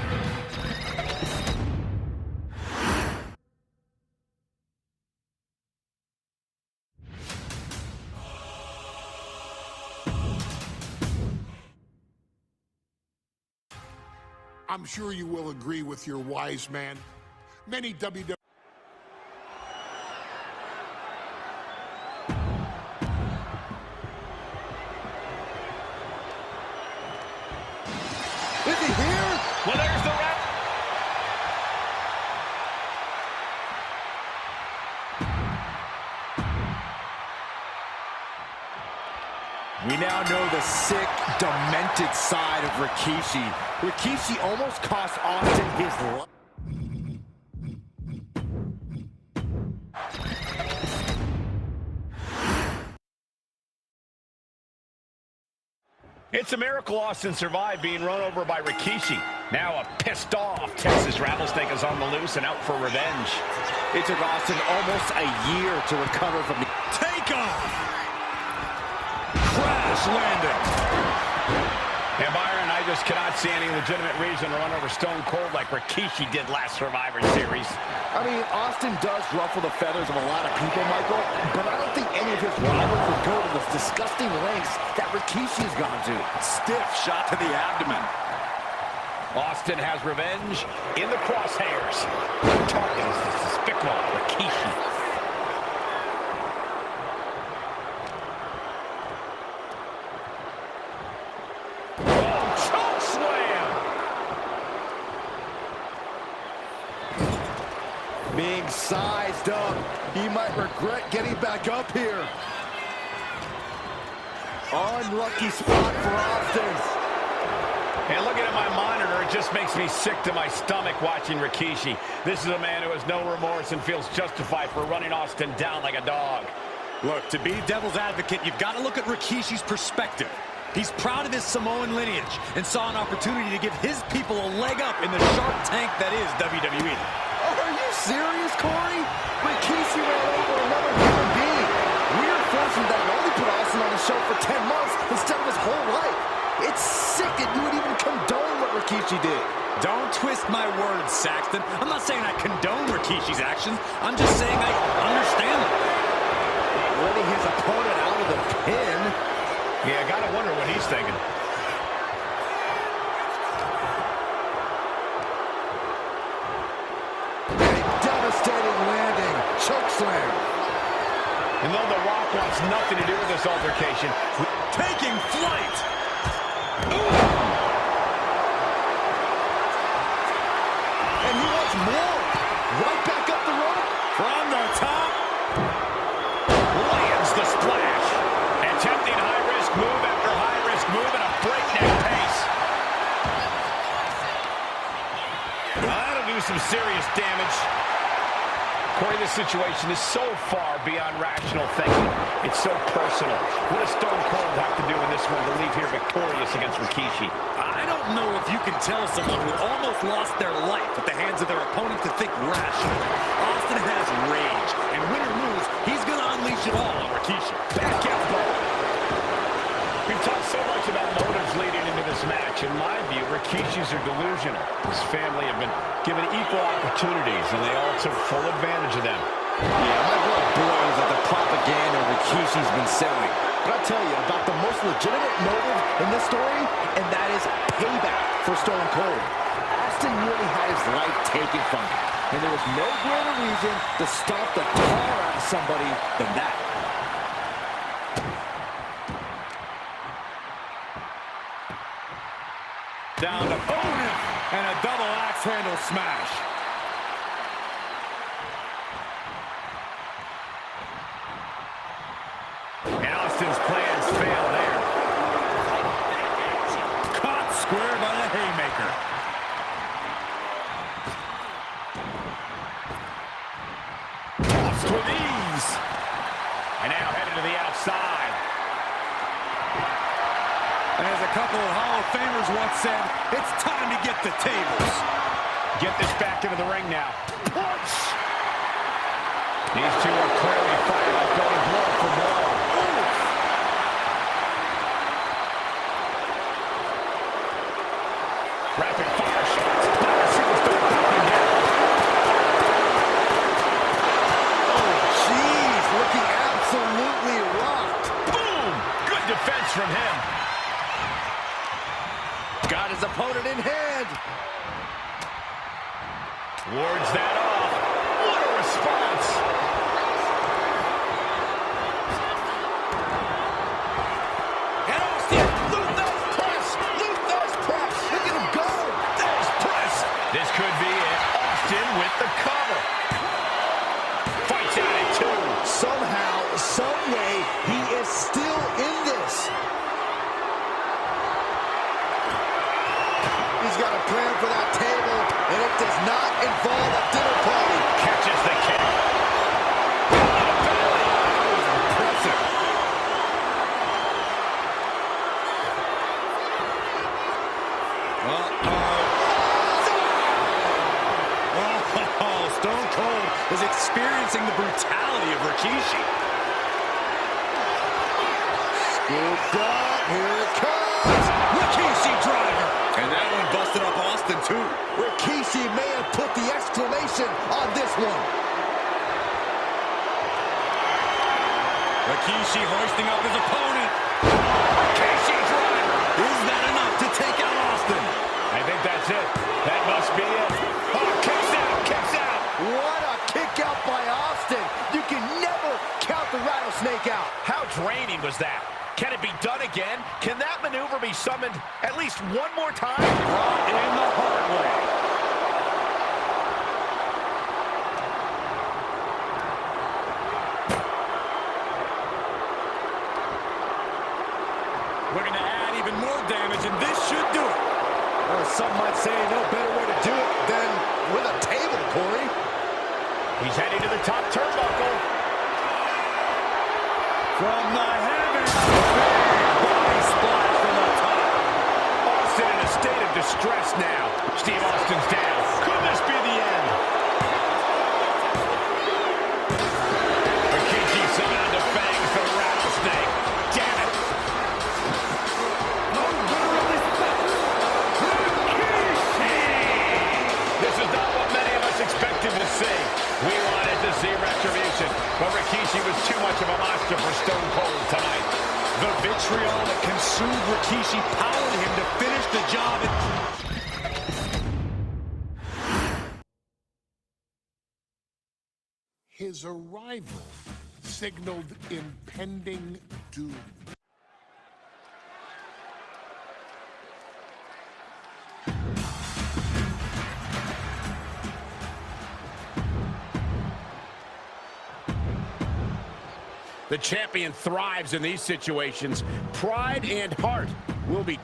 Speaker 7: I'm sure you will agree with your wise man. Many WWE...
Speaker 4: Is he here?
Speaker 2: Well, there's the wrap.
Speaker 4: We now know the sick, demented side of Rikishi. Rikishi almost cost Austin his life.
Speaker 2: It's a miracle Austin survived being run over by Rikishi. Now a pissed off Texas Rattlesnake is on the loose and out for revenge.
Speaker 4: It took Austin almost a year to recover from the
Speaker 3: Takeoff! Crash landing!
Speaker 2: And Byron, I just cannot see any legitimate reason to run over Stone Cold like Rikishi did last Survivor Series.
Speaker 4: I mean, Austin does ruffle the feathers of a lot of people, Michael, but I don't think any of his rivals would go to the disgusting lengths that Rikishi's gone to.
Speaker 3: Stiff shot to the abdomen.
Speaker 2: Austin has revenge in the crosshairs. The target is the despicable Rikishi.
Speaker 4: Being sized up, he might regret getting back up here. Unlucky spot for Austin.
Speaker 2: And looking at my monitor, it just makes me sick to my stomach watching Rikishi. This is a man who has no remorse and feels justified for running Austin down like a dog.
Speaker 3: Look, to be devil's advocate, you've got to look at Rikishi's perspective. He's proud of his Samoan lineage and saw an opportunity to give his people a leg up in the shark tank that is WWE.
Speaker 4: Are you serious, Corey? Rikishi ran over another human being. Weird fortune that it only put Austin on the show for 10 months instead of his whole life. It's sick that you would even condone what Rikishi did.
Speaker 3: Don't twist my words, Saxton. I'm not saying I condone Rikishi's actions. I'm just saying I understand them.
Speaker 4: Letting his opponent out of the pin.
Speaker 2: Yeah, I gotta wonder what he's thinking.
Speaker 4: Devastating landing. Chokeslam.
Speaker 2: And though The Rock wants nothing to do with this altercation,
Speaker 3: Taking flight.
Speaker 4: And he wants more. Right back up the rope.
Speaker 3: From the top.
Speaker 2: lands the splash. Attempting high-risk move after high-risk move at a breakneck pace. That'll do some serious damage. Corey, this situation is so far beyond rational thinking. It's so personal. What does Stone Cold have to do in this one to leave here victorious against Rikishi?
Speaker 3: I don't know if you can tell someone who almost lost their life at the hands of their opponent to think rationally. Austin has rage, and win or lose, he's going to unleash it all on Rikishi.
Speaker 2: Back elbow. We've talked so much about motives leading into this match. In my Rikishis are delusional. His family have been given equal opportunities, and they all took full advantage of them.
Speaker 4: Yeah, my blood boils at the propaganda Rikishi's been selling. But I'll tell you about the most legitimate motive in this story, and that is payback for Stone Cold. Austin really had his life taken from him, and there was no greater reason to stomp the tar out of somebody than that.
Speaker 3: Down to opponent, and a double axe handle smash.
Speaker 2: And Austin's plans fail there.
Speaker 3: Caught square by the haymaker. Tossed with ease.
Speaker 2: And now headed to the outside.
Speaker 3: As a couple of Hall of Famers once said, it's time to get the tables.
Speaker 2: Get this back into the ring now. Punch! These two are clearly fired up, going blow for blow. Rapid fire shots. Now the superstar dropping down.
Speaker 4: Oh, jeez, looking absolutely rocked.
Speaker 2: Boom! Good defense from him.
Speaker 4: Got his opponent in hand.
Speaker 2: Wards that off. What a response.
Speaker 3: And Austin, Luther's press. Luther's press.
Speaker 4: Look at him go.
Speaker 2: There's press. This could be it. Austin with the cover. Fights out at two.
Speaker 4: Somehow, some way, he is still in this. He's got a plan for that table, and it does not involve a dinner party.
Speaker 2: Catches the kick.
Speaker 3: Impressive. Oh, Stone Cold is experiencing the brutality of Rikishi.
Speaker 4: Scooped up, here it comes.
Speaker 3: Rikishi driver. And that one busted up Austin, too.
Speaker 4: Rikishi may have put the exclamation on this one.
Speaker 3: Rikishi hoisting up his opponent. Rikishi driver. Is that enough to take out Austin?
Speaker 2: I think that's it. That must be it. Oh, kicks out, kicks out.
Speaker 4: What a kick out by Austin. You can never count the rattlesnake out.
Speaker 2: How draining was that? Can it be done again? Can that maneuver be summoned at least one more time?
Speaker 3: Brought in the hard way. Looking to add even more damage, and this should do it.
Speaker 4: Well, some might say no better way to do it than with a table, Corey.
Speaker 2: He's heading to the top turnbuckle.
Speaker 3: From the heavens, big body splash from the top.
Speaker 2: Austin in a state of distress now. Steve Austin's down. Could this be the end? Rikishi summoned the fangs for the rattlesnake. Damn it. This is not what many of us expected to see. We wanted to see retribution, but Rikishi was too much of a monster for Stone Cold tonight.
Speaker 3: The vitriol that consumed Rikishi powered him to finish the job.
Speaker 7: His arrival signaled impending doom.
Speaker 2: The champion thrives in these situations. Pride and heart will be...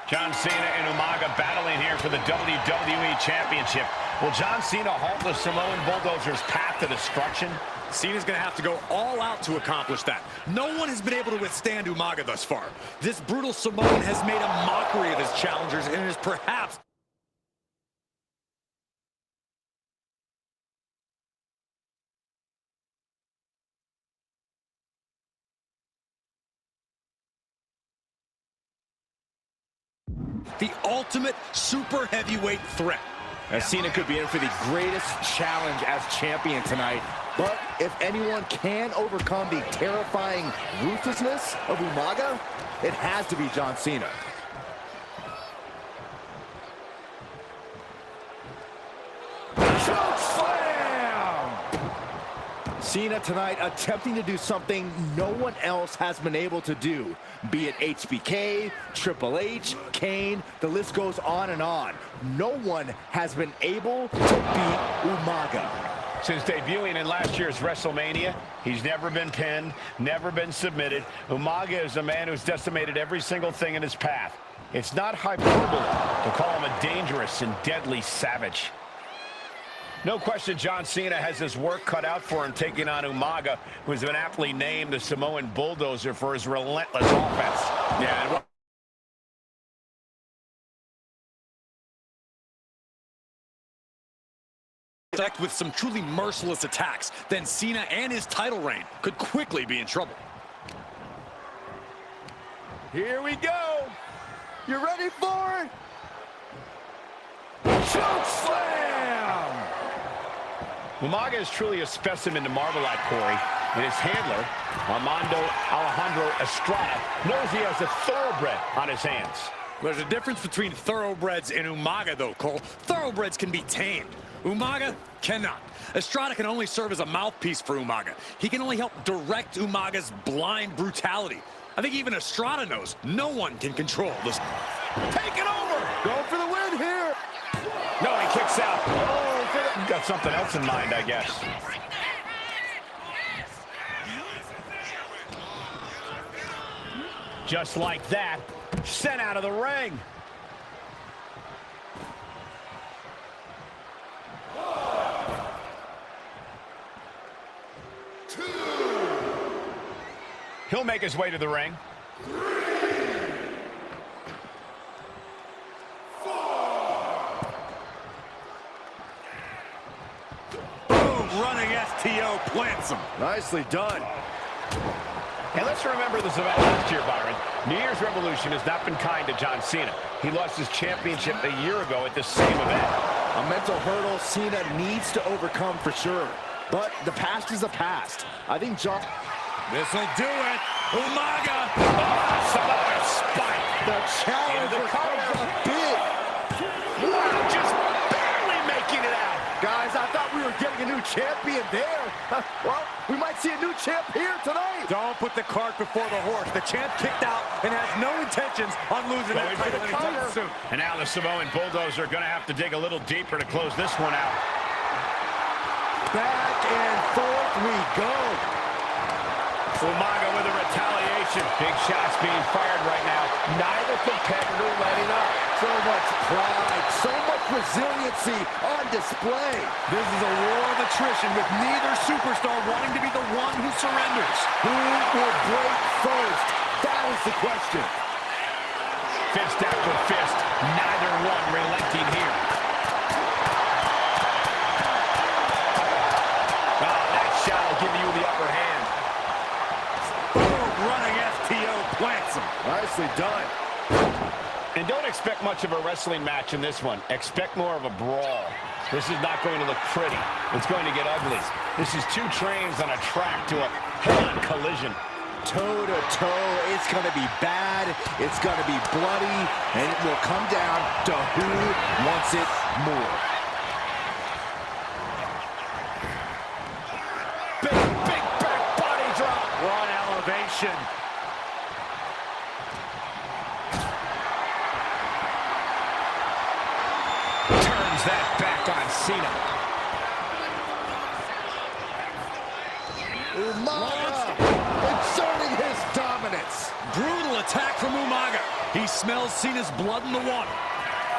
Speaker 2: John Cena and Umaga battling here for the WWE Championship. Will John Cena halt the Samoan Bulldozer's path to destruction?
Speaker 3: Cena's going to have to go all out to accomplish that. No one has been able to withstand Umaga thus far. This brutal Samoan has made a mockery of his challengers and is perhaps The ultimate super heavyweight threat.
Speaker 4: And Cena could be in for the greatest challenge as champion tonight. But if anyone can overcome the terrifying ruthlessness of Umaga, it has to be John Cena. Choke slam! Cena tonight attempting to do something no one else has been able to do. Be it HBK, Triple H, Kane, the list goes on and on. No one has been able to beat Umaga.
Speaker 2: Since debuting in last year's WrestleMania, he's never been pinned, never been submitted. Umaga is a man who's decimated every single thing in his path. It's not hyperbole to call him a dangerous and deadly savage. No question John Cena has his work cut out for him taking on Umaga, who has been aptly named the Samoan Bulldozer for his relentless offense. Yeah,
Speaker 3: with some truly merciless attacks, then Cena and his title reign could quickly be in trouble.
Speaker 4: Here we go. You ready for it? Choke slam!
Speaker 2: Umaga is truly a specimen to marvel at, Corey. And his handler, Alejandro Estrada, knows he has a thoroughbred on his hands.
Speaker 3: There's a difference between thoroughbreds and Umaga, though, Cole. Thoroughbreds can be tamed. Umaga cannot. Estrada can only serve as a mouthpiece for Umaga. He can only help direct Umaga's blind brutality. I think even Estrada knows no one can control this.
Speaker 2: Take it over!
Speaker 4: Going for the win here.
Speaker 2: No, he kicks out. Oh, got something else in mind, I guess. Just like that, sent out of the ring. He'll make his way to the ring.
Speaker 3: Running STO plants him.
Speaker 4: Nicely done.
Speaker 2: And let's remember this event last year, Byron. New Year's Revolution has not been kind to John Cena. He lost his championship a year ago at this same event.
Speaker 4: A mental hurdle Cena needs to overcome for sure. But the past is the past. I think John...
Speaker 3: This'll do it. Umaga.
Speaker 2: Samoan spike.
Speaker 4: The challenger comes up big.
Speaker 2: Wow, just barely making it out.
Speaker 4: Guys, I thought we were getting a new champion there. Well, we might see a new champ here tonight.
Speaker 3: Don't put the cart before the horse. The champ kicked out and has no intentions on losing that title anytime soon.
Speaker 2: And now the Samoan Bulldozer are going to have to dig a little deeper to close this one out.
Speaker 4: Back and forth we go.
Speaker 2: Umaga with a retaliation. Big shots being fired right now. Neither competitor letting up.
Speaker 4: So much pride, so much resiliency on display.
Speaker 3: This is a war of attrition with neither superstar wanting to be the one who surrenders.
Speaker 4: Who will break first? That is the question.
Speaker 2: Fist after fist. Neither one relenting here. Oh, that shot will give you the upper hand.
Speaker 3: Running STO plants him.
Speaker 4: Nicely done.
Speaker 2: And don't expect much of a wrestling match in this one. Expect more of a brawl. This is not going to look pretty. It's going to get ugly. This is two trains on a track to a head-on collision.
Speaker 4: Toe-to-toe, it's going to be bad, it's going to be bloody, and it will come down to who wants it more.
Speaker 2: Big back body drop.
Speaker 3: One elevation.
Speaker 2: Turns that back on Cena.
Speaker 4: Umaga exerting his dominance.
Speaker 3: Brutal attack from Umaga. He smells Cena's blood in the water.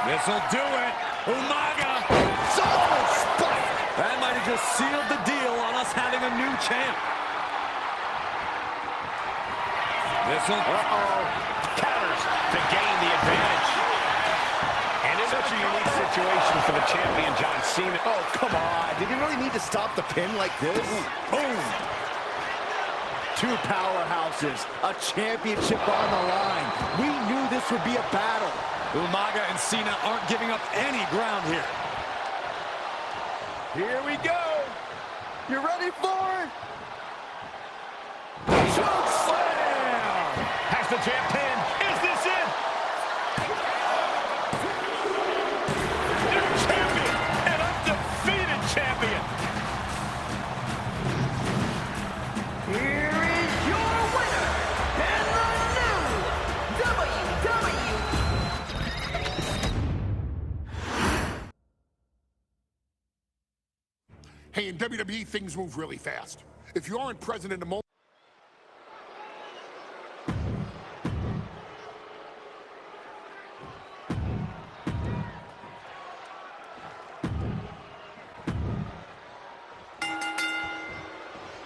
Speaker 3: This'll do it. Umaga.
Speaker 4: Samoan spike.
Speaker 3: That might have just sealed the deal on us having a new champ. This'll...
Speaker 2: Counters to gain the advantage. And it's such a unique situation for the champion, John Cena.
Speaker 4: Oh, come on. Did he really need to stop the pin like this?
Speaker 3: Boom.
Speaker 4: Two powerhouses, a championship on the line. We knew this would be a battle.
Speaker 3: Umaga and Cena aren't giving up any ground here.
Speaker 4: Here we go. You ready for it? Choke slam!
Speaker 2: Has the champ pinned. Is this it? New champion, an undefeated champion.
Speaker 5: Here is your winner, and the new WWE.
Speaker 7: Hey, in WWE, things move really fast. If you aren't present in the moment,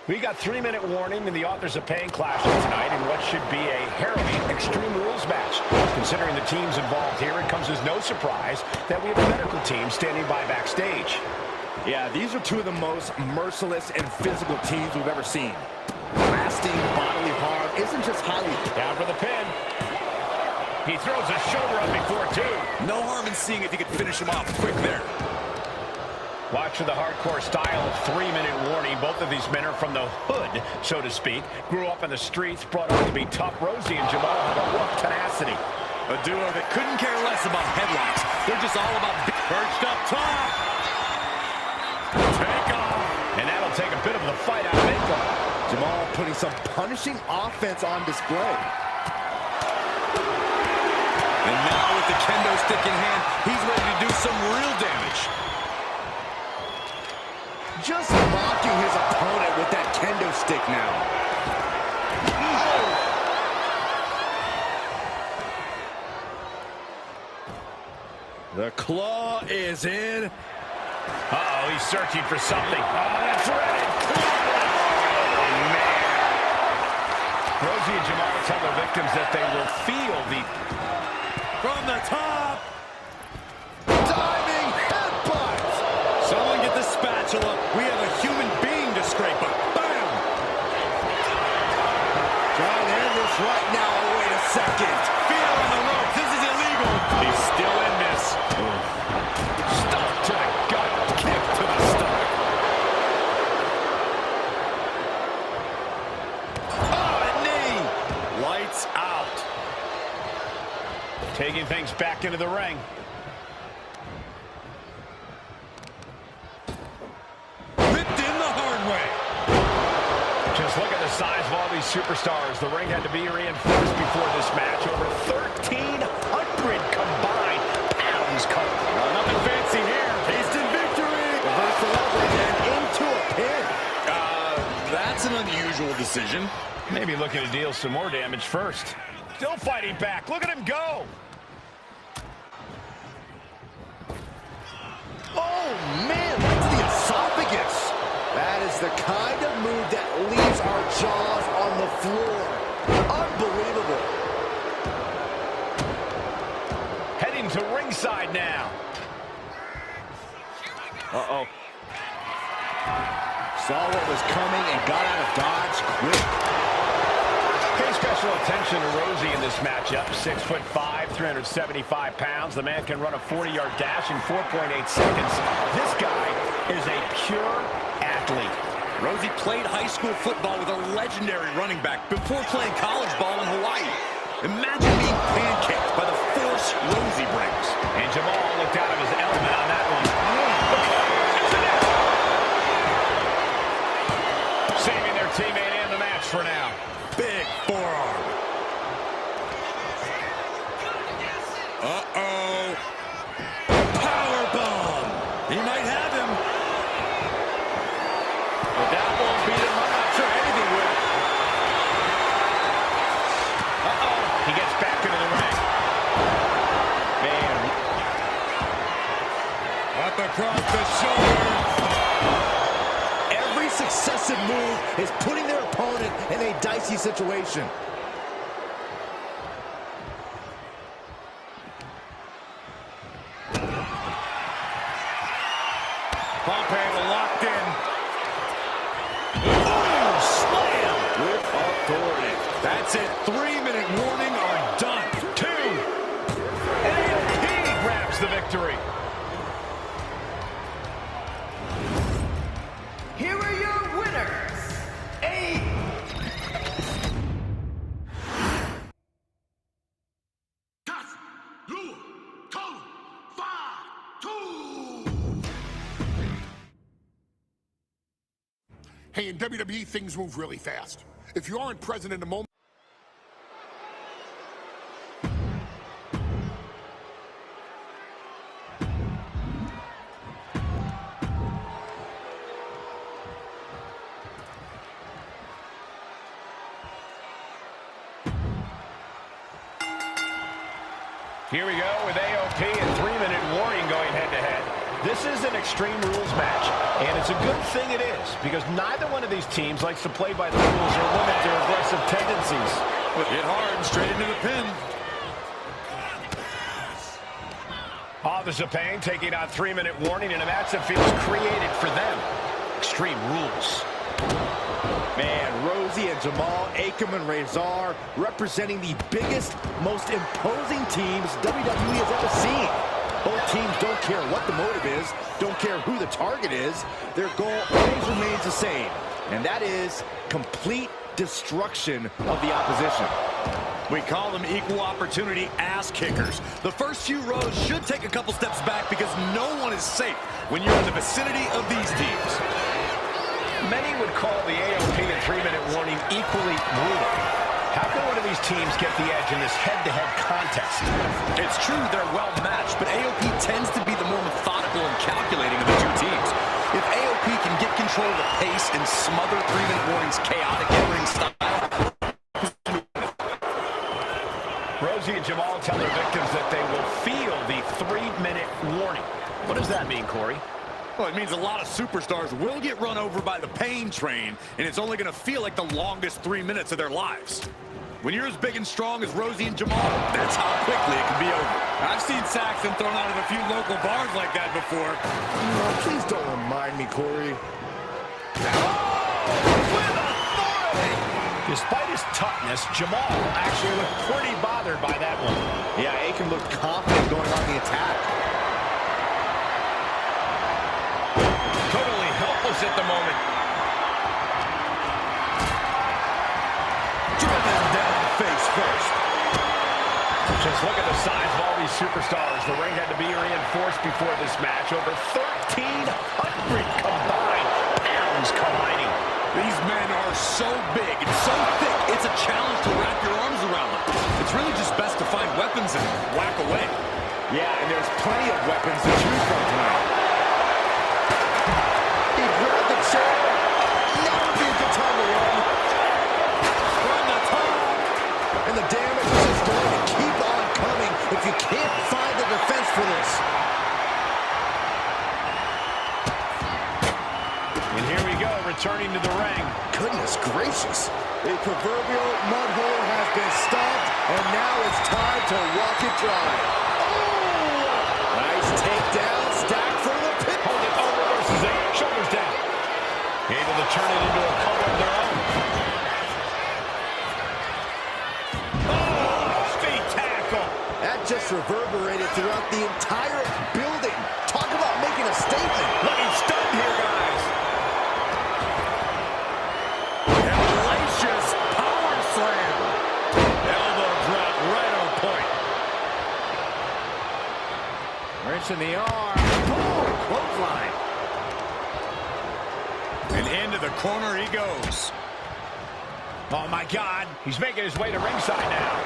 Speaker 2: We got 3-minute warning and the authors of pain clashing tonight in what should be a harrowing Extreme Rules match. Considering the teams involved here, it comes as no surprise that we have a medical team standing by backstage.
Speaker 4: Yeah, these are two of the most merciless and physical teams we've ever seen. Lasting bodily harm isn't just highly...
Speaker 2: Down for the pin. He throws a shoulder up before two.
Speaker 3: No harm in seeing if he could finish him off quick there.
Speaker 2: Watch for the hardcore style of 3-minute warning. Both of these men are from the hood, so to speak. Grew up in the streets, brought up to be tough. Rosie and Jamal have a rough tenacity.
Speaker 3: A duo that couldn't care less about headlocks. They're just all about perched up top. Take off.
Speaker 2: And that'll take a bit of the fight out of Mako.
Speaker 4: Jamal putting some punishing offense on display.
Speaker 3: And now with the kendo stick in hand, he's ready to do some real damage.
Speaker 4: Just mocking his opponent with that kendo stick now. Oh. The claw is in.
Speaker 2: Uh-oh, he's searching for something. Oh, that's right. Oh, man. Rosie and Jamal tell their victims that they will feel the...
Speaker 3: From the top.
Speaker 4: Diving headbutt.
Speaker 3: Someone get the spatula. We have a human being to scrape up. Bam!
Speaker 4: Trying to end this right now. Oh, wait a second.
Speaker 3: Feel on the ropes. This is illegal. He's still in this.
Speaker 2: Stop to the gut. Kick to the stomach.
Speaker 3: Oh, a knee. Lights out.
Speaker 2: Taking things back into the ring.
Speaker 3: Whipped in the hard way.
Speaker 2: Just look at the size of all these superstars. The ring had to be reinforced before this match. Over 1,300 combined pounds covered.
Speaker 3: Well, nothing fancy here. Tasted victory.
Speaker 4: Reversal leverage and into a pin.
Speaker 3: That's an unusual decision.
Speaker 2: Maybe looking to deal some more damage first. Still fighting back. Look at him go.
Speaker 4: Oh, man, right to the esophagus. That is the kind of move that leaves our jaws on the floor. Unbelievable.
Speaker 2: Heading to ringside now.
Speaker 4: Uh-oh. Saw what was coming and got out of dodge quick.
Speaker 2: Pay special attention to Rosie in this matchup. 6'5", 375 pounds. The man can run a 40-yard dash in 4.8 seconds. This guy is a pure athlete.
Speaker 3: Rosie played high school football with a legendary running back before playing college ball in Hawaii. Imagine being pancaked by the force Rosie brings.
Speaker 2: And Jamal looked out of his element on that one. Saving their teammate and the match for now.
Speaker 3: Big forearm. Uh-oh. Powerbomb. He might have him. But that won't beat him. I'm not sure anything will.
Speaker 2: Uh-oh. He gets back into the ring. Man.
Speaker 3: Up across the shoulder.
Speaker 4: Every successive move is putting their opponent in a dicey situation.
Speaker 3: Pump handle locked in.
Speaker 4: Boom! Slam with authority.
Speaker 3: That's it. 3-minute warning are done. 2.
Speaker 2: And the victory.
Speaker 5: Here are your winners.
Speaker 7: Hey, in WWE, things move really fast. If you aren't present in the moment,
Speaker 2: Here we go with AOP and 3-minute warning going head-to-head. This is an Extreme Rules match, and it's a good thing it is, because neither one of these teams likes to play by the rules or limit their aggressive tendencies.
Speaker 3: Hit hard and straight into the pin.
Speaker 2: Authors of Pain taking on 3-minute warning in a match that feels created for them. Extreme Rules.
Speaker 4: Man, Rosie and Jamal, Akam and Razor representing the biggest, most imposing teams WWE has ever seen. Both teams don't care what the motive is, don't care who the target is. Their goal always remains the same, and that is complete destruction of the opposition.
Speaker 3: We call them equal opportunity ass kickers. The first few rows should take a couple steps back because no one is safe when you're in the vicinity of these teams.
Speaker 2: Many would call the AOP and 3-minute warning equally brutal. How can one of these teams get the edge in this head-to-head contest?
Speaker 3: It's true they're well matched, but AOP tends to be the more methodical and calculating of the two teams. If AOP can get control of the pace and smother 3-minute warning's chaotic in-ring style.
Speaker 2: Rosie and Jamal tell their victims that they will feel the 3-minute warning. What does that mean, Corey?
Speaker 3: Well, it means a lot of superstars will get run over by the pain train, and it's only going to feel like the longest 3 minutes of their lives. When you're as big and strong as Rosie and Jamal, that's how quickly it can be over. I've seen Saxon thrown out of a few local bars like that before.
Speaker 4: Oh, please don't remind me, Corey.
Speaker 2: Despite his toughness, Jamal actually looked pretty bothered by that one.
Speaker 4: Yeah, Akam looked confident going on the attack.
Speaker 2: Totally helpless at the moment.
Speaker 3: Driven down face first.
Speaker 2: Just look at the size of all these superstars. The ring had to be reinforced before this match. Over 1,300 combined pounds colliding.
Speaker 3: These men are so big and so thick, it's a challenge to wrap your arms around them. It's really just best to find weapons and whack away.
Speaker 4: Yeah, and there's plenty of weapons to choose from tonight. He grabbed the chair. Now would be a good time to run.
Speaker 3: From the top.
Speaker 4: And the damage is just going to keep on coming if you can't find the defense for this.
Speaker 2: And here we go, returning to the ring.
Speaker 4: Goodness gracious. The proverbial mud hole has been stopped, and now it's time to walk it dry. Oh! Nice takedown, stack for the pin.
Speaker 2: Hold it, oh, reverses it, shoulders down. Able to turn it into a cover of their own. Oh, speed tackle.
Speaker 4: That just reverberated throughout the entire building. Talk about making a statement.
Speaker 2: Looking stunned here, guys.
Speaker 3: Hellacious power slam. Elbow drop right on point.
Speaker 4: Wrench in the arm. Boom! Clothesline.
Speaker 3: And into the corner he goes.
Speaker 2: Oh, my God. He's making his way to ringside now.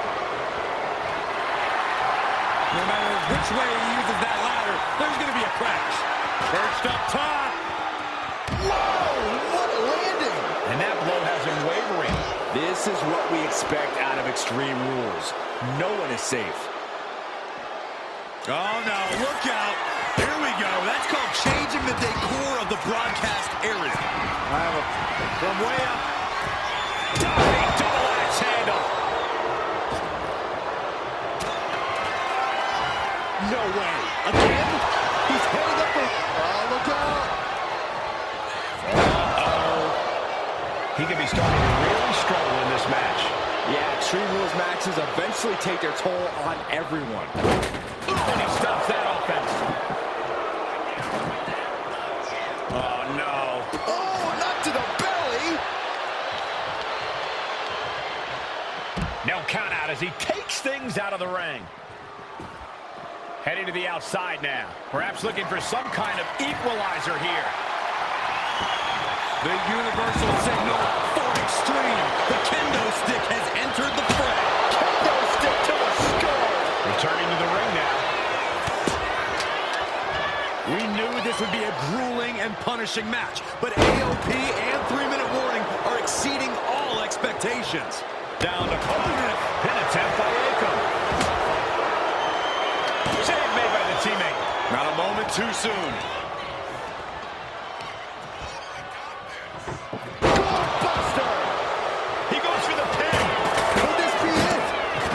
Speaker 3: No matter which way he uses that ladder, there's going to be a crash. Perched up top.
Speaker 4: Whoa! What a landing!
Speaker 2: And that blow has him wavering.
Speaker 4: This is what we expect out of Extreme Rules. No one is safe.
Speaker 3: Oh, no. Look out. Here we go. That's called changing the decor of the broadcast area.
Speaker 2: From way up. Diving double axe handle.
Speaker 4: No way. Again? He's heading up for... Oh, look out.
Speaker 2: Uh-oh. He could be starting to really struggle in this match.
Speaker 4: Yeah, Extreme Rules matches eventually take their toll on everyone.
Speaker 2: And he stops that offense. No count out as he takes things out of the ring. Heading to the outside now. Perhaps looking for some kind of equalizer here.
Speaker 3: The universal signal for extreme. The kendo stick has entered the fray.
Speaker 4: Kendo stick to the skull.
Speaker 2: Returning to the ring now.
Speaker 3: We knew this would be a grueling and punishing match, but AOP and 3-minute warning are exceeding all expectations.
Speaker 2: Down to Oktober. Pin attempt by Akam. Save made by the teammate.
Speaker 3: Not a moment too soon.
Speaker 4: Buster.
Speaker 2: He goes for the pin.
Speaker 4: Could this be it?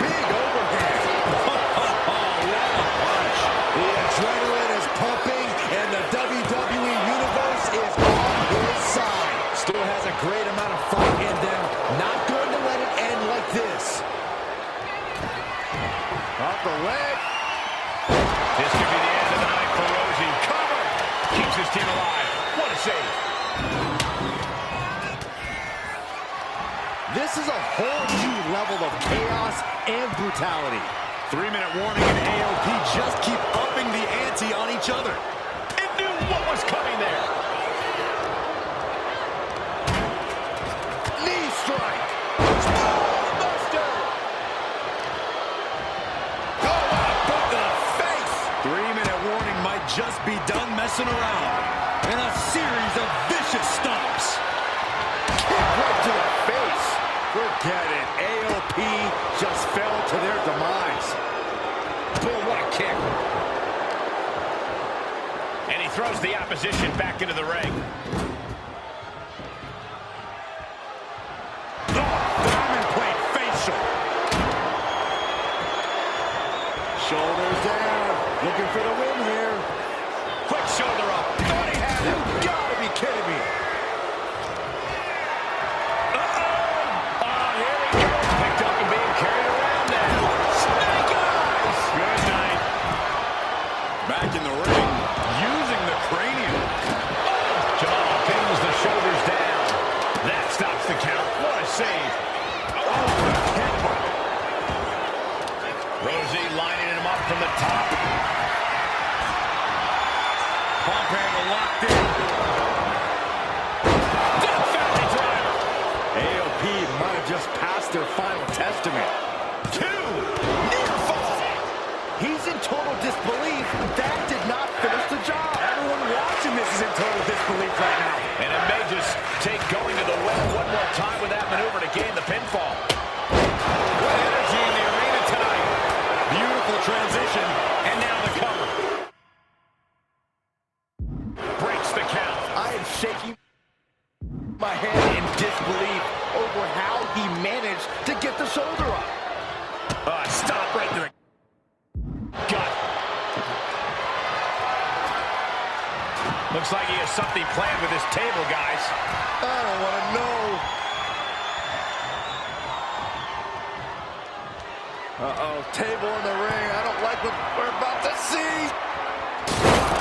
Speaker 4: Big overhand.
Speaker 3: What a punch.
Speaker 4: The adrenaline is pumping, and the WWE Universe is on his side. Still has a great amount of fight in them. Not going to let it end like this. Off the leg.
Speaker 2: This could be the end of the night for Rosie. Cover. Keeps his team alive. What a save.
Speaker 4: This is a whole new level of chaos and brutality.
Speaker 3: 3-minute warning, and AOP just keep upping the ante on each other.
Speaker 2: It knew what was coming there.
Speaker 4: Knee strike. Buster.
Speaker 3: Both to the face. 3-minute warning might just be done messing around. And a series of vicious stomps.
Speaker 4: Kick right to the face. Forget it. AOP just fell to their demise.
Speaker 2: Boom, what a kick. And he throws the opposition back into the ring.
Speaker 3: Diamond plate facial.
Speaker 4: Shoulders down. Looking for the win here.
Speaker 2: Quick shoulder up. Thought he had it.
Speaker 4: You gotta be kidding me.
Speaker 2: Picked up and being carried around now. Snake eyes. Good night.
Speaker 3: Back in the ring, using the cranium.
Speaker 2: Jamal pins the shoulders down. That stops the count. What a save. Headbutt. Rosie lining him up from the top.
Speaker 3: Pump handle locked in.
Speaker 2: Death Valley driver.
Speaker 4: AOP might have just passed their final testament.
Speaker 2: 2. Near fall.
Speaker 4: He's in total disbelief. That did not finish the job.
Speaker 3: Everyone watching this is in total disbelief right now.
Speaker 2: And it may just take going to the well one more time with that maneuver to gain the pinfall. What energy in the arena tonight.
Speaker 3: Beautiful transition.
Speaker 2: And now the cover. Breaks the count.
Speaker 4: I am shaking my head in disbelief over how he managed to get the shoulder up.
Speaker 2: Stop right there. Gut. Looks like he has something planned with his table, guys.
Speaker 4: I don't want to know. Uh-oh, table in the ring. I don't like what we're about to see.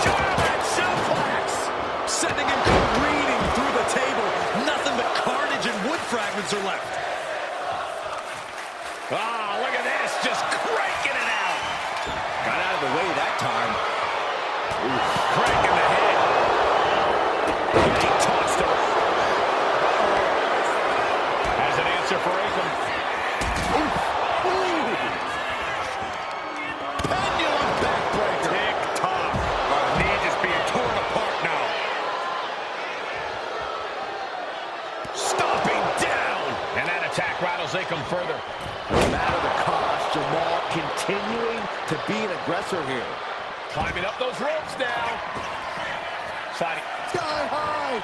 Speaker 2: German suplex.
Speaker 3: Sending him careening through the table. Nothing but carnage and wood fragments are left.
Speaker 2: Ah, look at this. Just cranking it out.
Speaker 4: Got out of the way that time.
Speaker 2: Cranking the head. Getting tossed around. Has an answer for Akam.
Speaker 4: Pendulum backbreaker.
Speaker 2: Tick-tock. Knee just being torn apart now. Stomping down. And that attack rattles Akam further.
Speaker 4: No matter the cost, Jamal continuing to be an aggressor here.
Speaker 2: Climbing up those ropes now. Sliding.
Speaker 4: Sky high.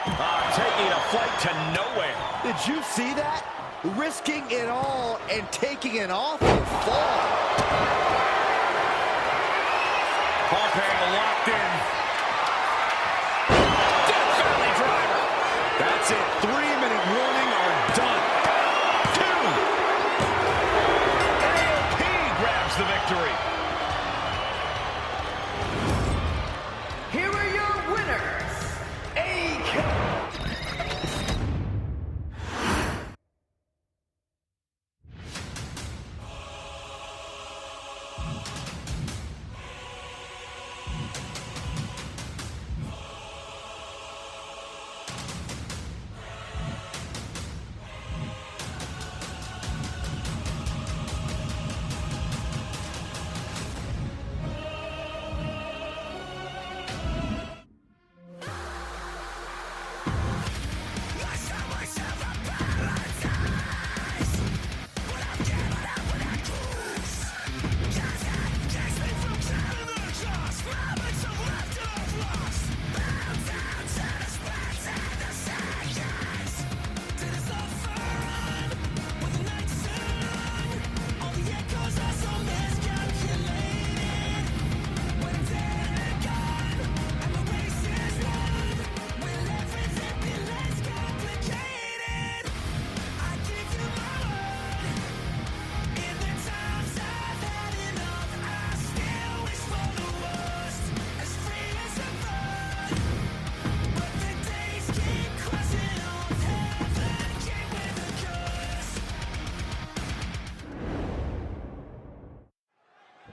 Speaker 2: Taking a flight to nowhere.
Speaker 4: Did you see that? Risking it all and taking an awful fall.
Speaker 3: Pump handle locked in.
Speaker 2: Death Valley driver.
Speaker 3: That's it. 3-minute warning are done.
Speaker 2: 2. AOP grabs the victory.
Speaker 5: Here are your winners,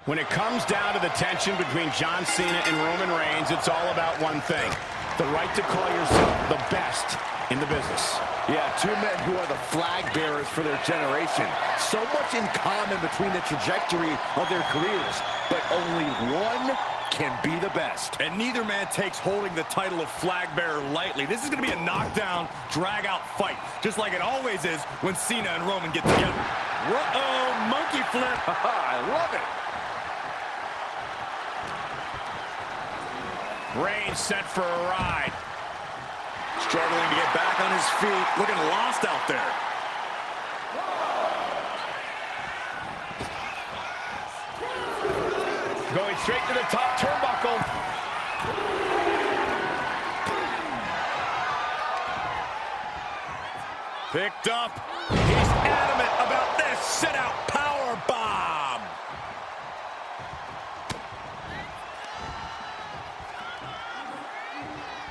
Speaker 2: When it comes down to the tension between John Cena and Roman Reigns, it's all about one thing: the right to call yourself the best in the business.
Speaker 4: Yeah, two men who are the flag bearers for their generation. So much in common between the trajectory of their careers, but only one can be the best.
Speaker 3: And neither man takes holding the title of flag bearer lightly. This is going to be a knockdown, drag-out fight, just like it always is when Cena and Roman get together. Uh-oh, monkey flip.
Speaker 4: I love it.
Speaker 2: Reigns set for a ride.
Speaker 3: Struggling to get back on his feet, looking lost out there.
Speaker 2: Going straight to the top turnbuckle.
Speaker 3: Picked up. He's adamant about this sit-out power bomb.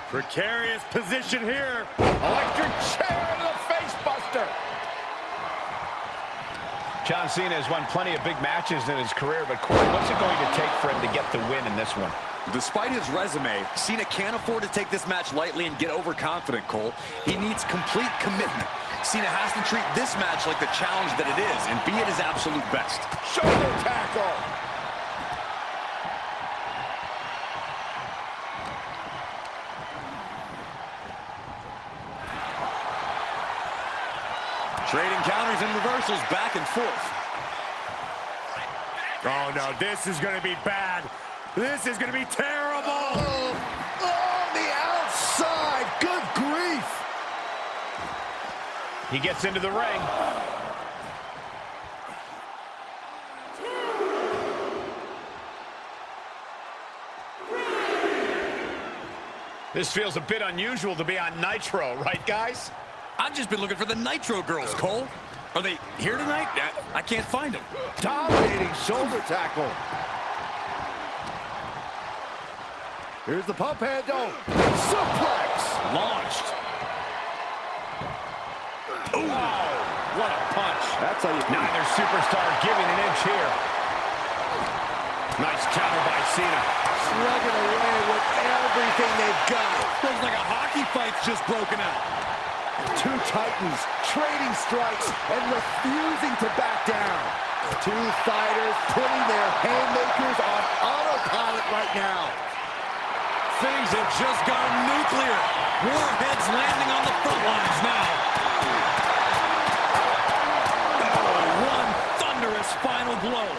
Speaker 3: Precarious position here.
Speaker 2: Electric chair to the face buster. John Cena has won plenty of big matches in his career, but Corey, what's it going to take for him to get the win in this one?
Speaker 3: Despite his resume, Cena can't afford to take this match lightly and get overconfident, Cole. He needs complete commitment. Cena has to treat this match like the challenge that it is and be at his absolute best.
Speaker 2: Shoulder tackle.
Speaker 3: Trading counters and reversals back and forth.
Speaker 2: Oh, no, this is going to be bad. This is going to be terrible.
Speaker 4: Oh, the outside. Good grief.
Speaker 2: He gets into the ring. This feels a bit unusual to be on Nitro, right, guys?
Speaker 3: I've just been looking for the Nitro girls, Cole. Are they here tonight? I can't find them.
Speaker 4: Dominating shoulder tackle. Here's the pump handle. Suplex.
Speaker 3: Launched. Ooh, what a punch.
Speaker 4: That's how you do it.
Speaker 2: Neither superstar giving an inch here. Nice counter by Cena.
Speaker 4: Slugging away with everything they've got.
Speaker 3: Looks like a hockey fight's just broken out.
Speaker 4: Two titans trading strikes and refusing to back down. Two fighters putting their haymakers on autopilot right now.
Speaker 3: Things have just gone nuclear. Warheads landing on the front lines now. Oh, one thunderous final blow.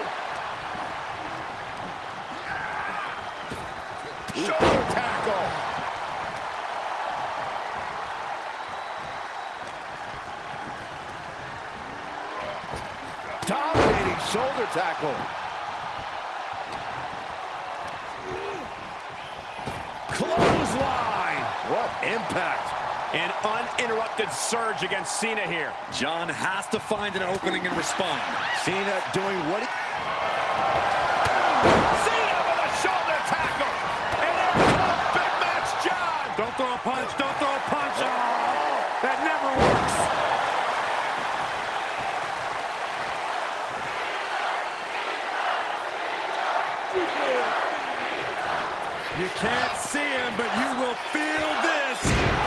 Speaker 2: Shoulder tackle.
Speaker 4: Dominating shoulder tackle.
Speaker 2: Clothesline.
Speaker 4: What impact.
Speaker 2: An uninterrupted surge against Cena here.
Speaker 3: John has to find an opening and respond.
Speaker 4: Cena doing what he...
Speaker 2: Cena with a shoulder tackle. And there's a big match, John.
Speaker 3: Don't throw a punch. Don't throw a punch. Oh, that never works. You can't see him, but you will feel this.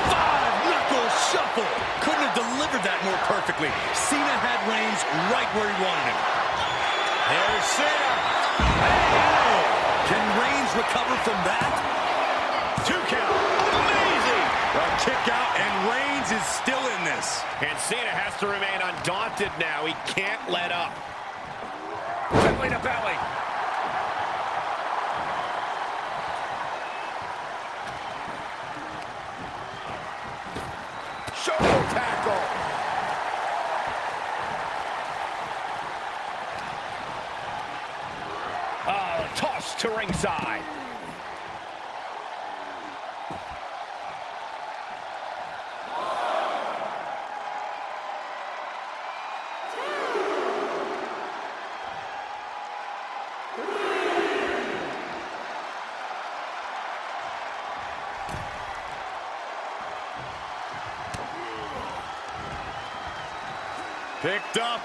Speaker 3: Five-knuckle shuffle. Couldn't have delivered that more perfectly. Cena had Reigns right where he wanted him. Here's Cena. Hey! Can Reigns recover from that?
Speaker 2: 2 count. Amazing.
Speaker 3: A kick out, and Reigns is still in this.
Speaker 2: And Cena has to remain undaunted now. He can't let up. Belly to belly. Shoulder tackle. Oh, toss to ringside.
Speaker 3: Picked up.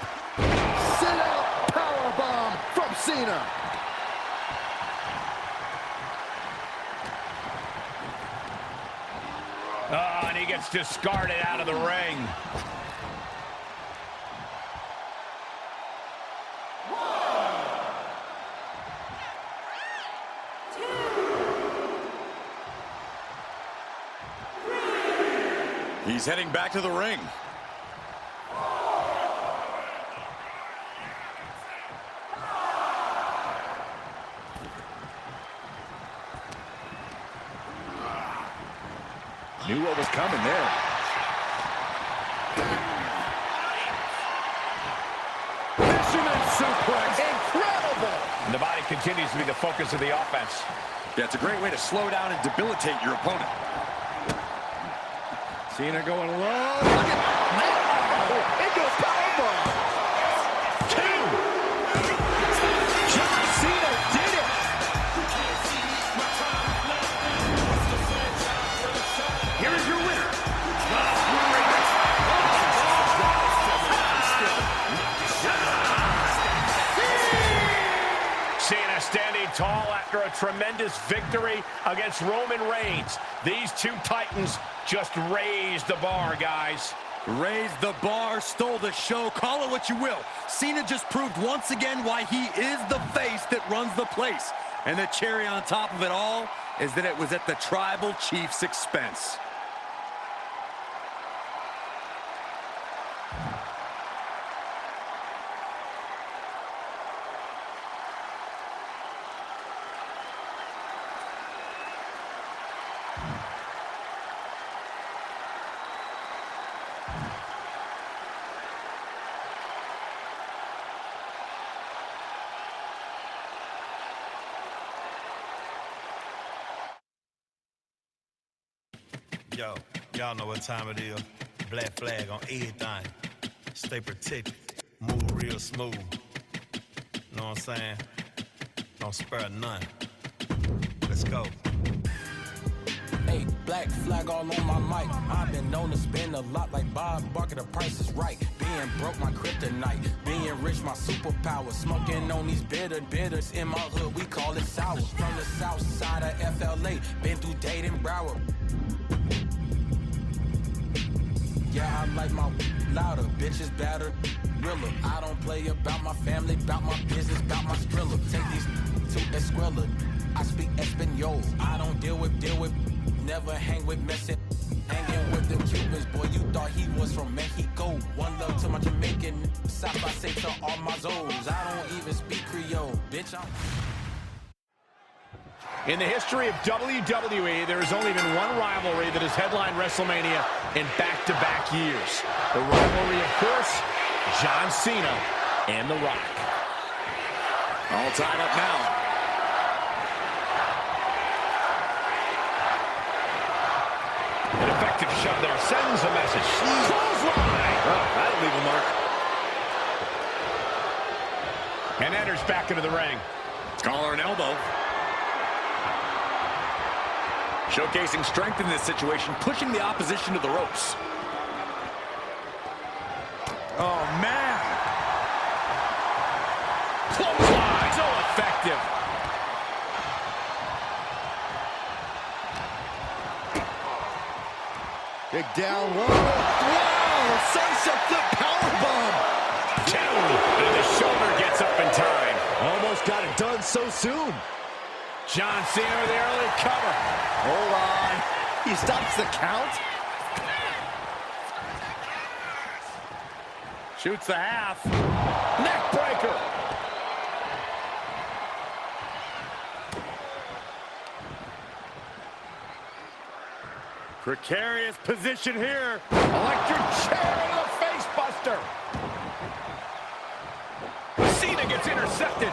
Speaker 4: Sit out powerbomb from Cena.
Speaker 2: gets discarded out of the ring.
Speaker 3: He's heading back to the ring.
Speaker 4: Knew what was coming there. Fisherman suplex. Incredible.
Speaker 2: And the body continues to be the focus of the offense.
Speaker 3: Yeah, it's a great way to slow down and debilitate your opponent.
Speaker 4: Cena going low. Look at that. Into a powerbomb. 2. John Cena did it.
Speaker 5: Here is your winner.
Speaker 2: Cena standing tall after a tremendous victory against Roman Reigns. These two titans just raised the bar, guys.
Speaker 3: Raised the bar, stole the show, call it what you will. Cena just proved once again why he is the face that runs the place. And the cherry on top of it all is that it was at the Tribal Chief's expense.
Speaker 8: Yo, y'all know what time it is. Black flag on everything. Stay protected. Move real smooth. Know what I'm saying? Don't spare none. Let's go.
Speaker 9: Hey, black flag all on my mic. I've been known to spend a lot like Bob Barker, the price is right. Being broke, my kryptonite. Being rich, my superpower. Smoking on these bitters. In my hood, we call it sour. From the south side of FLA. Been through Dayton, Broward. Yeah, I like my louder, bitches better, realer. I don't play about my family, about my business, about my skrilla. Take these to Esquella. I speak Espanol. I don't deal with, never hang with Messi. Hanging with them Cubans, boy, you thought he was from Mexico. One love to my Jamaican, South I say to all my Zoes. I don't even speak Creole, bitch, I'm...
Speaker 2: In the history of WWE, there has only been one rivalry that has headlined WrestleMania in back-to-back years. The rivalry, of course, John Cena and The Rock.
Speaker 3: All tied up now.
Speaker 2: An effective shove there sends a message. Clothesline!
Speaker 3: Oh, that'll leave a mark.
Speaker 2: And enters back into the ring.
Speaker 3: Collar and elbow. Showcasing strength in this situation, pushing the opposition to the ropes. Oh, man.
Speaker 2: Clothesline! So effective.
Speaker 4: Big down low. Wow! Sunset flip powerbomb.
Speaker 2: 2. And the shoulder gets up in time.
Speaker 4: Almost got it done so soon.
Speaker 2: John Cena with the early cover.
Speaker 4: Hold on. He stops the count.
Speaker 3: Shoots the half.
Speaker 2: Neck breaker.
Speaker 3: Precarious position here.
Speaker 2: Electric chair into the face buster. Cena gets intercepted.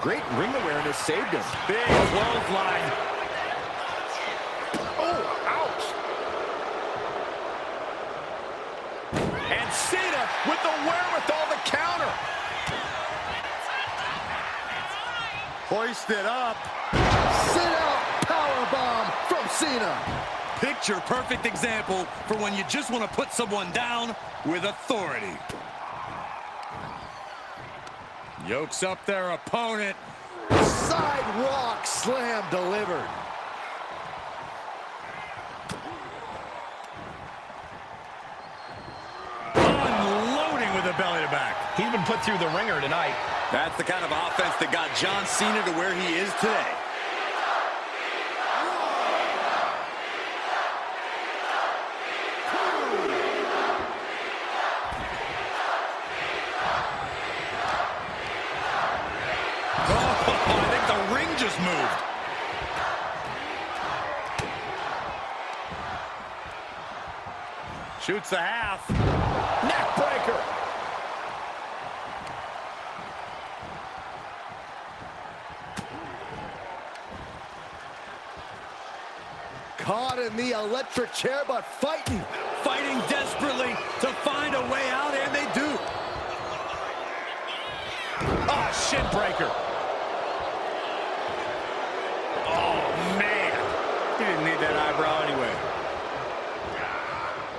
Speaker 4: Great ring awareness saved him.
Speaker 3: Big clothesline.
Speaker 2: Oh, ouch. And Cena with the wherewithal to counter.
Speaker 3: Hoisted up.
Speaker 4: Sit out powerbomb from Cena.
Speaker 3: Picture perfect example for when you just want to put someone down with authority. Yokes up their opponent.
Speaker 4: Sidewalk slam delivered.
Speaker 3: the belly to back.
Speaker 2: He's been put through the ringer tonight.
Speaker 3: That's the kind of offense that got John Cena to where he is today. I think the ring just moved. Shoots the half.
Speaker 2: Neck breaker.
Speaker 4: Caught in the electric chair, but fighting.
Speaker 3: Fighting desperately to find a way out, and they do.
Speaker 2: Ah, shin breaker. Oh, man.
Speaker 3: He didn't need that eyebrow anyway.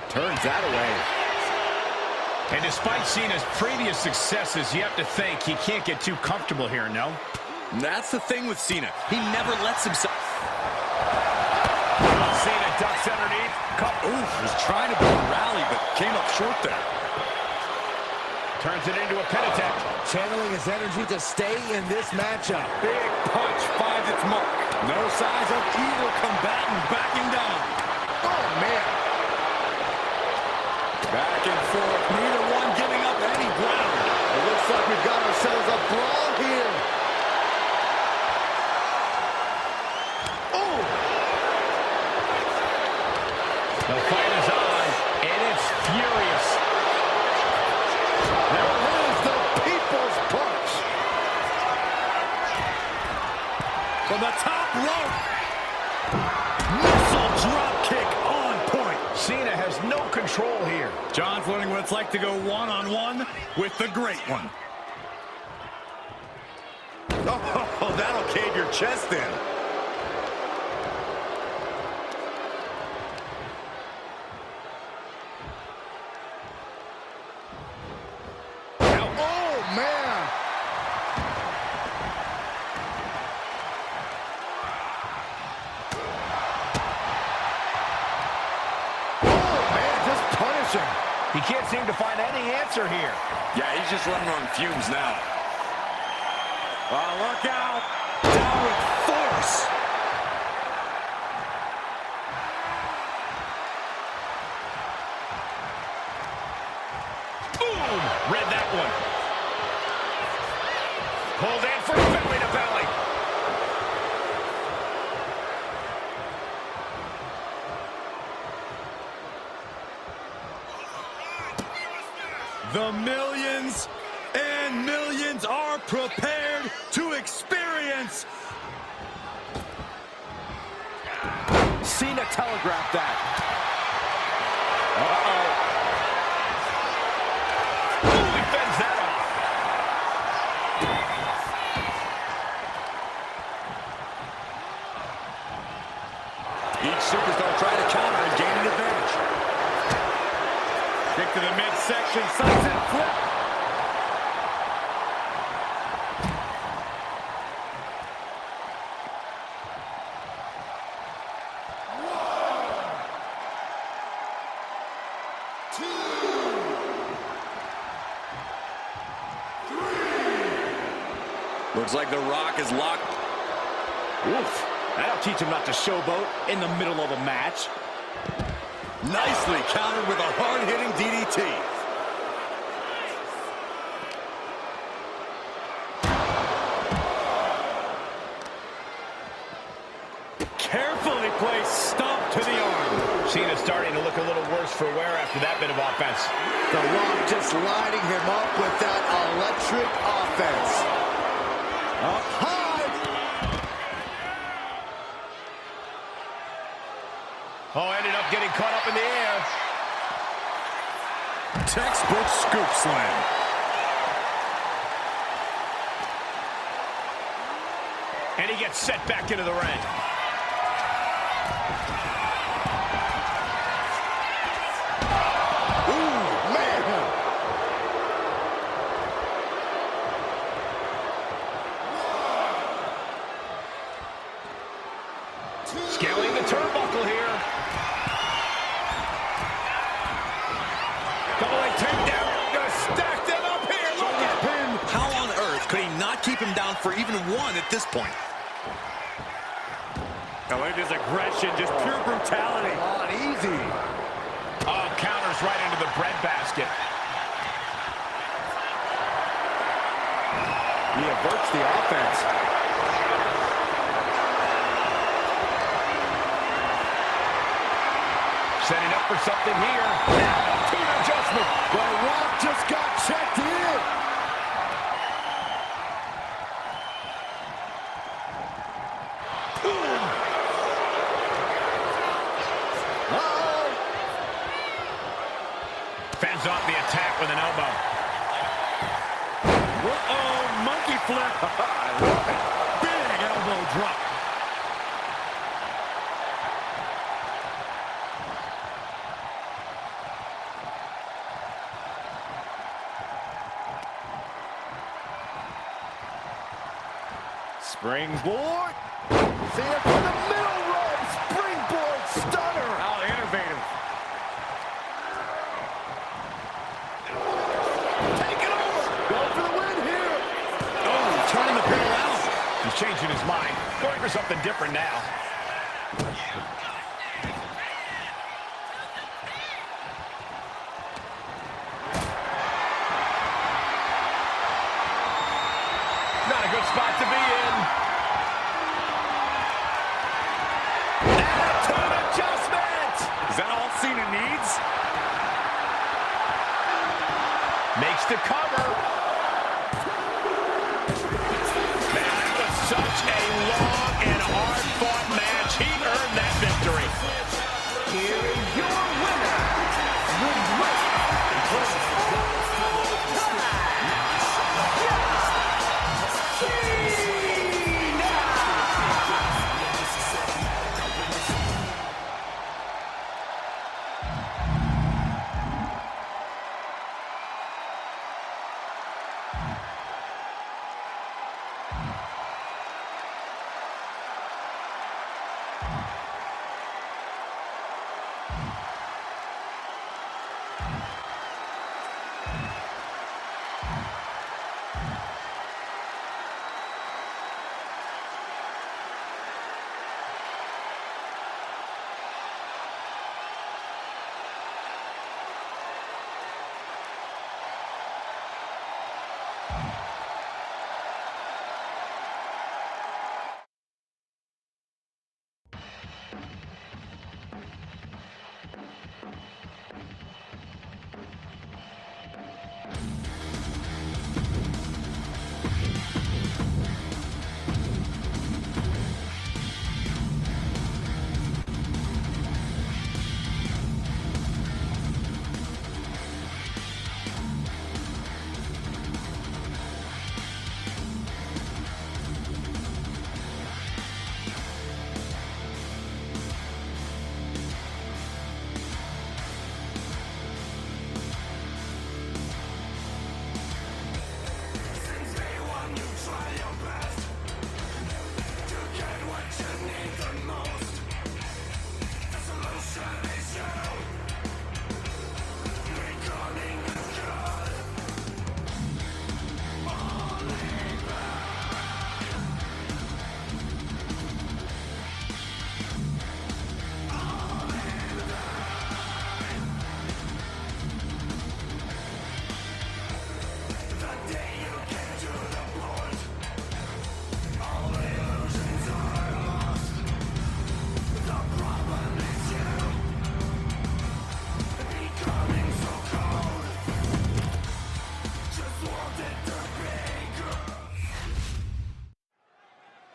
Speaker 4: Turns that away.
Speaker 2: And despite Cena's previous successes, you have to think he can't get too comfortable here, no?
Speaker 3: And that's the thing with Cena. He never lets himself.
Speaker 2: Cena ducks underneath.
Speaker 3: Oof, was trying to build a rally, but came up short there.
Speaker 2: Turns it into a pin attempt.
Speaker 4: Channeling his energy to stay in this matchup.
Speaker 3: Big punch finds its mark. No signs of either combatant backing down.
Speaker 4: Oh, man.
Speaker 3: Back and forth, neither one giving up any ground.
Speaker 4: It looks like we've got ourselves a brawl here. Oh!
Speaker 2: The fight is on, and it's furious.
Speaker 4: There is the people's punch.
Speaker 3: From the top rope. Missile drop kick on point.
Speaker 2: Cena has no control here.
Speaker 3: John's learning what it's like to go one-on-one with the great one. Oh, that'll cave your chest in.
Speaker 4: Oh, man. Just punish him.
Speaker 2: He can't seem to find any answer here.
Speaker 3: Yeah, he's just running on fumes now. Look out. Down with force.
Speaker 2: Boom! Read that one. Pulled in for belly to belly.
Speaker 3: The millions and millions are prepared to experience.
Speaker 4: Cena telegraphed that.
Speaker 2: Ooh, he fends that off.
Speaker 3: Each superstar trying to counter and gain an advantage. Kick to the midsection, sunset flip. Looks like The Rock is locked.
Speaker 4: Oof. That'll teach him not to showboat in the middle of a match.
Speaker 3: Nicely countered with a hard-hitting DDT. Carefully placed stomp to the arm.
Speaker 2: Cena's starting to look a little worse for wear after that bit of offense.
Speaker 4: The Rock just lighting him up with that electric offense. Up high.
Speaker 2: Oh, ended up getting caught up in the air.
Speaker 3: Textbook scoop slam.
Speaker 2: And he gets set back into the ring.
Speaker 4: Ooh, man.
Speaker 2: Scaling the turnbuckle here. Double leg takedown. Stacked
Speaker 3: keep him down for even one at this point.
Speaker 2: Oh, look at his aggression, just pure brutality.
Speaker 4: Come on, easy.
Speaker 2: Oh, counters right into the breadbasket.
Speaker 4: He averts the offense.
Speaker 2: Setting up for something here. Team adjustment.
Speaker 4: The Rock just got checked in.
Speaker 2: Fends off the attack with an elbow. Uh-oh, monkey flip. Big elbow drop. Springboard.
Speaker 4: Cena for the middle rope. Springboard stunner.
Speaker 2: How innovative.
Speaker 4: Take it over. Go for the win here.
Speaker 2: Oh, turning the pin around. He's changing his mind. Going for something different now. Not a good spot to be in. Attitude adjustment. Is that all Cena needs? Makes the cover. Man, that was such a long and hard-fought match. He earned that victory.
Speaker 5: Here is your winner, the great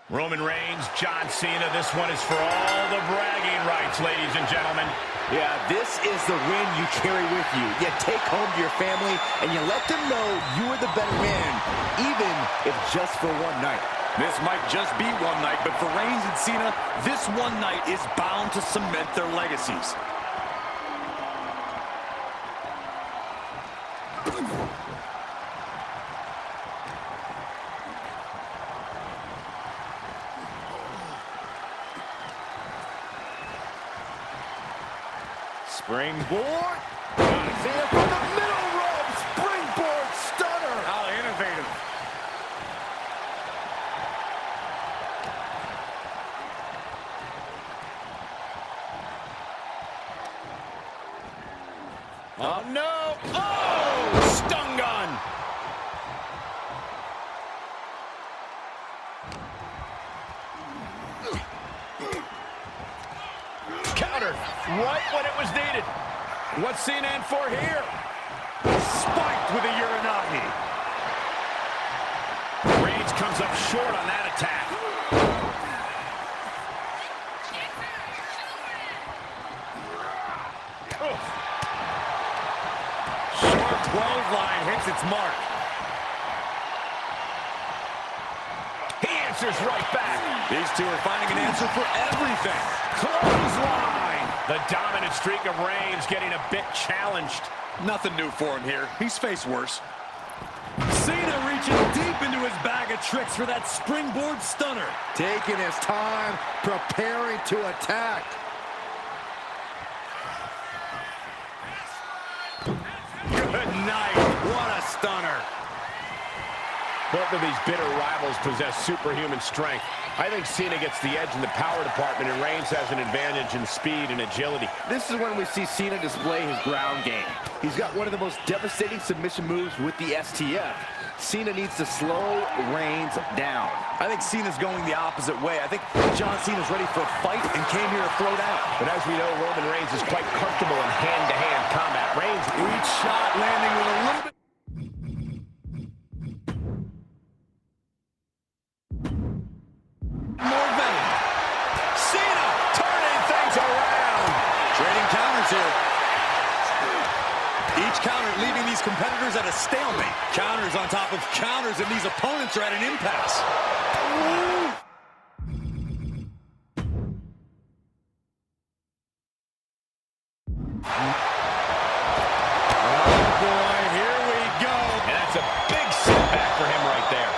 Speaker 2: Roman Reigns, John Cena, this one is for all the bragging rights, ladies and gentlemen.
Speaker 4: Yeah, this is the win you carry with you. You take home to your family, and you let them know you are the better man, even if just for one night.
Speaker 3: This might just be one night, but for Reigns and Cena, this one night is bound to cement their legacies.
Speaker 2: Springboard.
Speaker 4: Cena from the middle rope. Springboard stunner.
Speaker 2: How innovative. Oh, no. Oh, stun gun. Counter right when it was needed. What's Cena in for here? Spiked with a Uranagi. Reigns comes up short on that attack. Oof. Short clothesline hits its mark. He answers right back. These two are finding an answer for everything. Clothesline. The dominant streak of Reigns getting a bit challenged. Nothing new for him here. He's faced worse. Cena reaching deep into his bag of tricks for that springboard stunner.
Speaker 4: Taking his time, preparing to attack.
Speaker 2: Good night. What a stunner. Both of these bitter rivals possess superhuman strength. I think Cena gets the edge in the power department, and Reigns has an advantage in speed and agility.
Speaker 4: This is when we see Cena display his ground game. He's got one of the most devastating submission moves with the STF. Cena needs to slow Reigns down.
Speaker 3: I think Cena's going the opposite way. I think John Cena's ready for a fight and came here to throw down.
Speaker 2: But as we know, Roman Reigns is quite comfortable in hand-to-hand combat. Reigns, each shot landing with a little bit. More venom. Cena turning things around.
Speaker 3: Trading counters here. Each counter leaving these competitors at a stalemate. Counters on top of counters, and these opponents are at an impasse.
Speaker 2: Oh boy, here we go. And that's a big setback for him right there.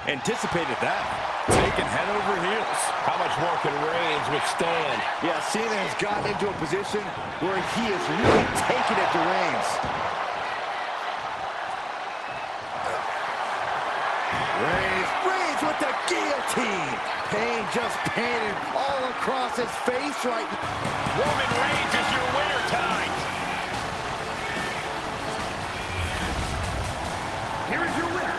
Speaker 3: Anticipated that. Taken head over heels.
Speaker 2: How much more can Reigns withstand?
Speaker 4: Yeah, Cena has gotten into a position where he is really taking it to Reigns. Reigns with the guillotine. Pain just painted all across his face right now.
Speaker 2: Roman Reigns is your winner tonight.
Speaker 5: Here is your winner,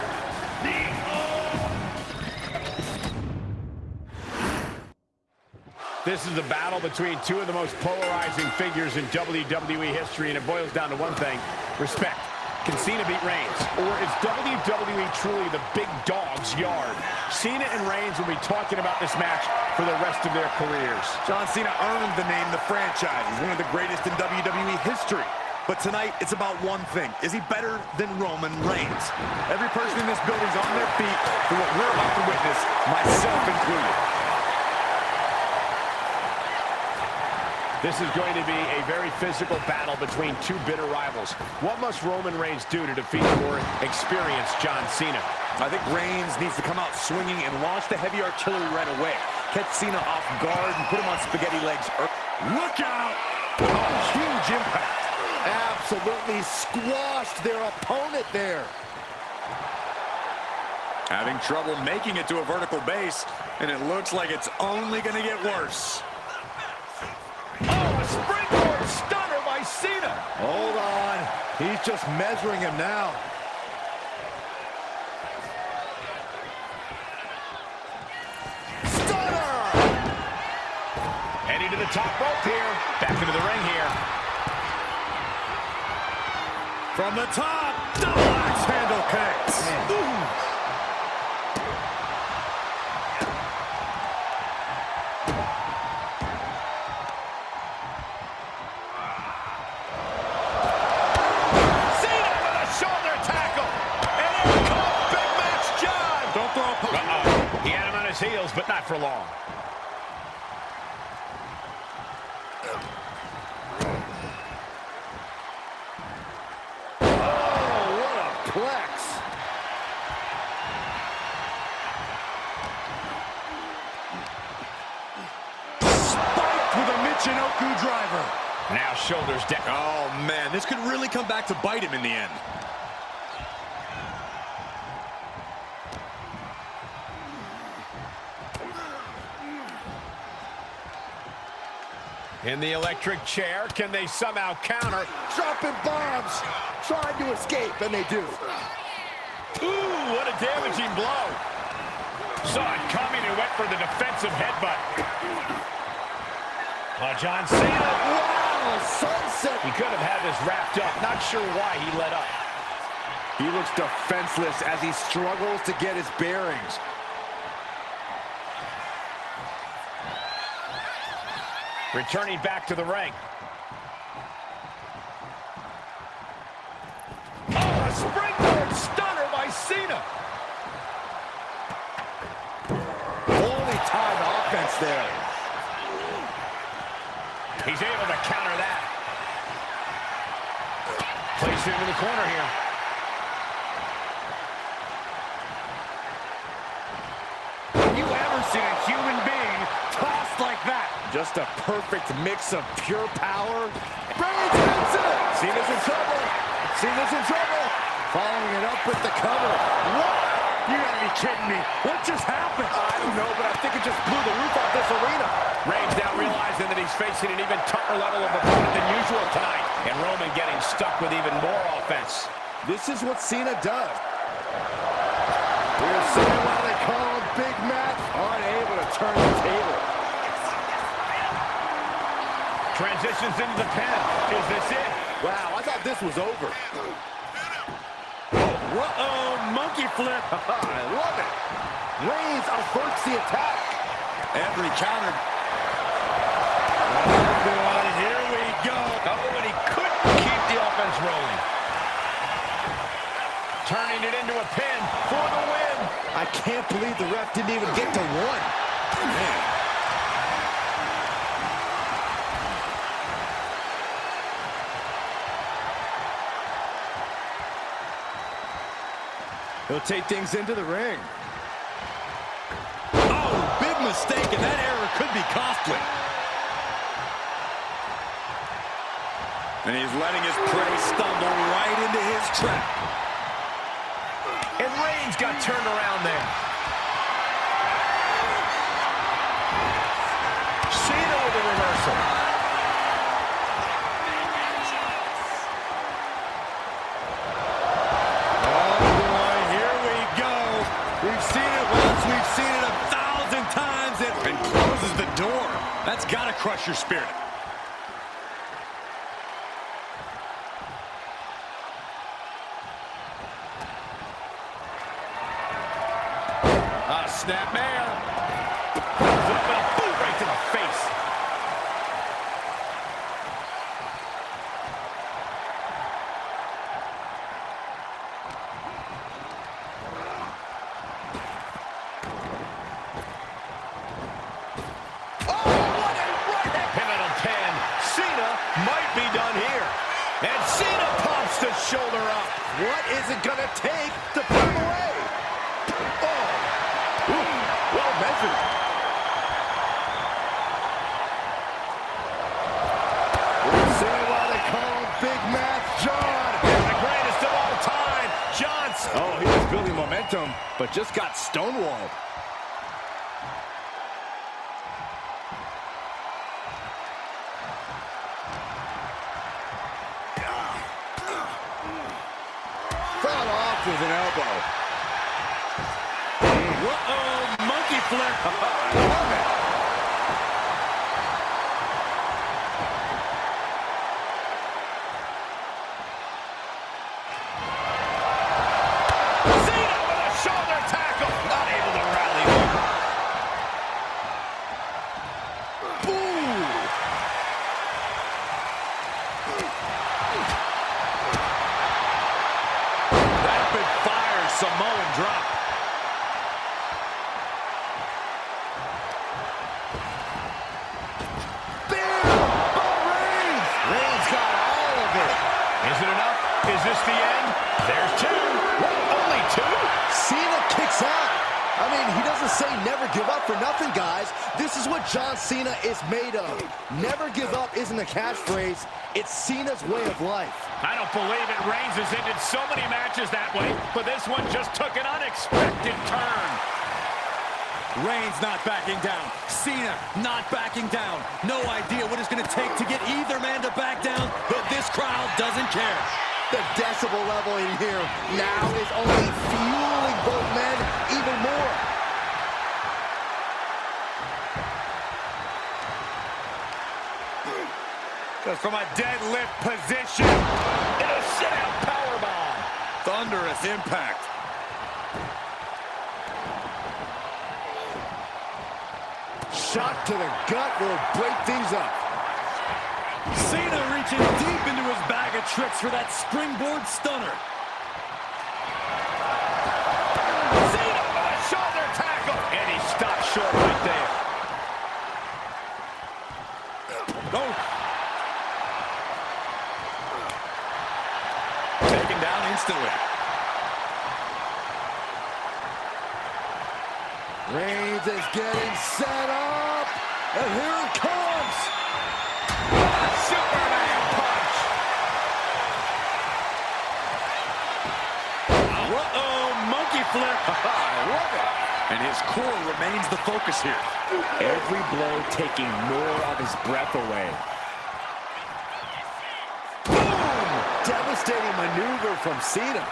Speaker 2: This is a battle between two of the most polarizing figures in WWE history, and it boils down to one thing: respect. Can Cena beat Reigns? Or is WWE truly the big dog's yard? Cena and Reigns will be talking about this match for the rest of their careers.
Speaker 3: John Cena earned the name The Franchise. He's one of the greatest in WWE history. But tonight, it's about one thing. Is he better than Roman Reigns? Every person in this building's on their feet for what we're about to witness, myself included.
Speaker 2: This is going to be a very physical battle between two bitter rivals. What must Roman Reigns do to defeat the more experienced John Cena?
Speaker 3: I think Reigns needs to come out swinging and launch the heavy artillery right away. Catch Cena off guard and put him on spaghetti legs.
Speaker 2: Look out! Oh, huge impact.
Speaker 4: Absolutely squashed their opponent there.
Speaker 3: Having trouble making it to a vertical base, and it looks like it's only going to get worse.
Speaker 2: Oh, a springboard stunner by Cena.
Speaker 4: Hold on. He's just measuring him now. Stunner!
Speaker 2: Heading to the top rope here. Back into the ring here. From the top, double axe handle kicks. Heels, but not for long.
Speaker 4: Oh, what a plex.
Speaker 2: Spiked with a Michinoku driver. Now shoulders down.
Speaker 3: Oh, man, this could really come back to bite him in the end.
Speaker 2: In the electric chair, can they somehow counter?
Speaker 4: Dropping bombs, trying to escape, and they do.
Speaker 2: Ooh, what a damaging blow. Saw it coming and went for the defensive headbutt. John Cena.
Speaker 4: Wow, sunset.
Speaker 2: He could have had this wrapped up. Not sure why he let up.
Speaker 4: He looks defenseless as he struggles to get his bearings.
Speaker 2: Returning back to the ring. Oh, a springboard stunner by Cena.
Speaker 4: Holy time offense there.
Speaker 2: He's able to counter that. Place it into the corner here.
Speaker 4: Have you ever seen a human being tossed like that? Just a perfect mix of pure power. Reigns hits it! Cena's in trouble. Cena's in trouble. Following it up with the cover. What? You gotta be kidding me. What just happened? I don't know, but I think it just blew the roof off this arena.
Speaker 2: Reigns now realizing that he's facing an even tougher level of opponent than usual tonight. And Roman getting stuck with even more offense.
Speaker 4: This is what Cena does. We're seeing why they call him Big Mac. Unable to turn the table.
Speaker 2: Transitions into the pin. Is this it?
Speaker 4: Wow, I thought this was over.
Speaker 3: Uh-oh, monkey flip.
Speaker 4: I love it. Reigns averts the attack.
Speaker 3: Every counter. Oh, boy, here we go.
Speaker 2: Oh, and he couldn't keep the offense rolling. Turning it into a pin for the win.
Speaker 4: I can't believe the ref didn't even get to one. Man. He'll take things into the ring.
Speaker 3: Oh, big mistake, and that error could be costly. And he's letting his prey stumble right into his trap.
Speaker 2: And Reigns got turned around there. Cena with a reversal.
Speaker 3: We've seen it once, we've seen it 1,000 times, and closes the door. That's got to crush your spirit.
Speaker 2: Snapmare. Comes up and a boot right to the face. Might be done here. And Cena pumps the shoulder up.
Speaker 4: What is it going to take to put him away? Oh. Ooh, well measured. We're seeing why they call him Big Mac John.
Speaker 2: And the greatest of all time, Johnson.
Speaker 4: Oh, he was building momentum, but just got stonewalled. With an elbow.
Speaker 3: Uh-oh, monkey flip.
Speaker 4: I love it.
Speaker 2: Cena with a shoulder tackle. Not able to rally over.
Speaker 4: Boom.
Speaker 3: Rapid fire Samoan drop.
Speaker 4: Reigns got all of it.
Speaker 2: Is it enough? Is this the end? There's two. What? Only two?
Speaker 4: Cena kicks out. I mean, he doesn't say never give up for nothing, guys. This is what John Cena is made of. Never give up isn't a catchphrase. It's Cena's way of life.
Speaker 2: I don't believe it. Reigns has ended so many matches that way, but this one just took an unexpected turn.
Speaker 3: Reigns not backing down. Cena not backing down. No idea what it's going to take to get either man to back down, but this crowd doesn't care.
Speaker 4: The decibel level in here now is only fueling both men even more.
Speaker 3: Just from a deadlift position. In a sit-out powerbomb. Thunderous impact.
Speaker 4: Shot to the gut will break things up.
Speaker 3: Cena reaching deep into his bag of tricks for that springboard stunner.
Speaker 2: Cena with a shoulder tackle. And he stopped short right there.
Speaker 3: Oh. Taken down instantly.
Speaker 4: Reigns is getting set up. And here it comes.
Speaker 2: Superman punch.
Speaker 3: Uh-oh, monkey flip. I love it. And his core remains the focus here.
Speaker 4: Every blow taking more of his breath away. Boom! Devastating maneuver from Cena.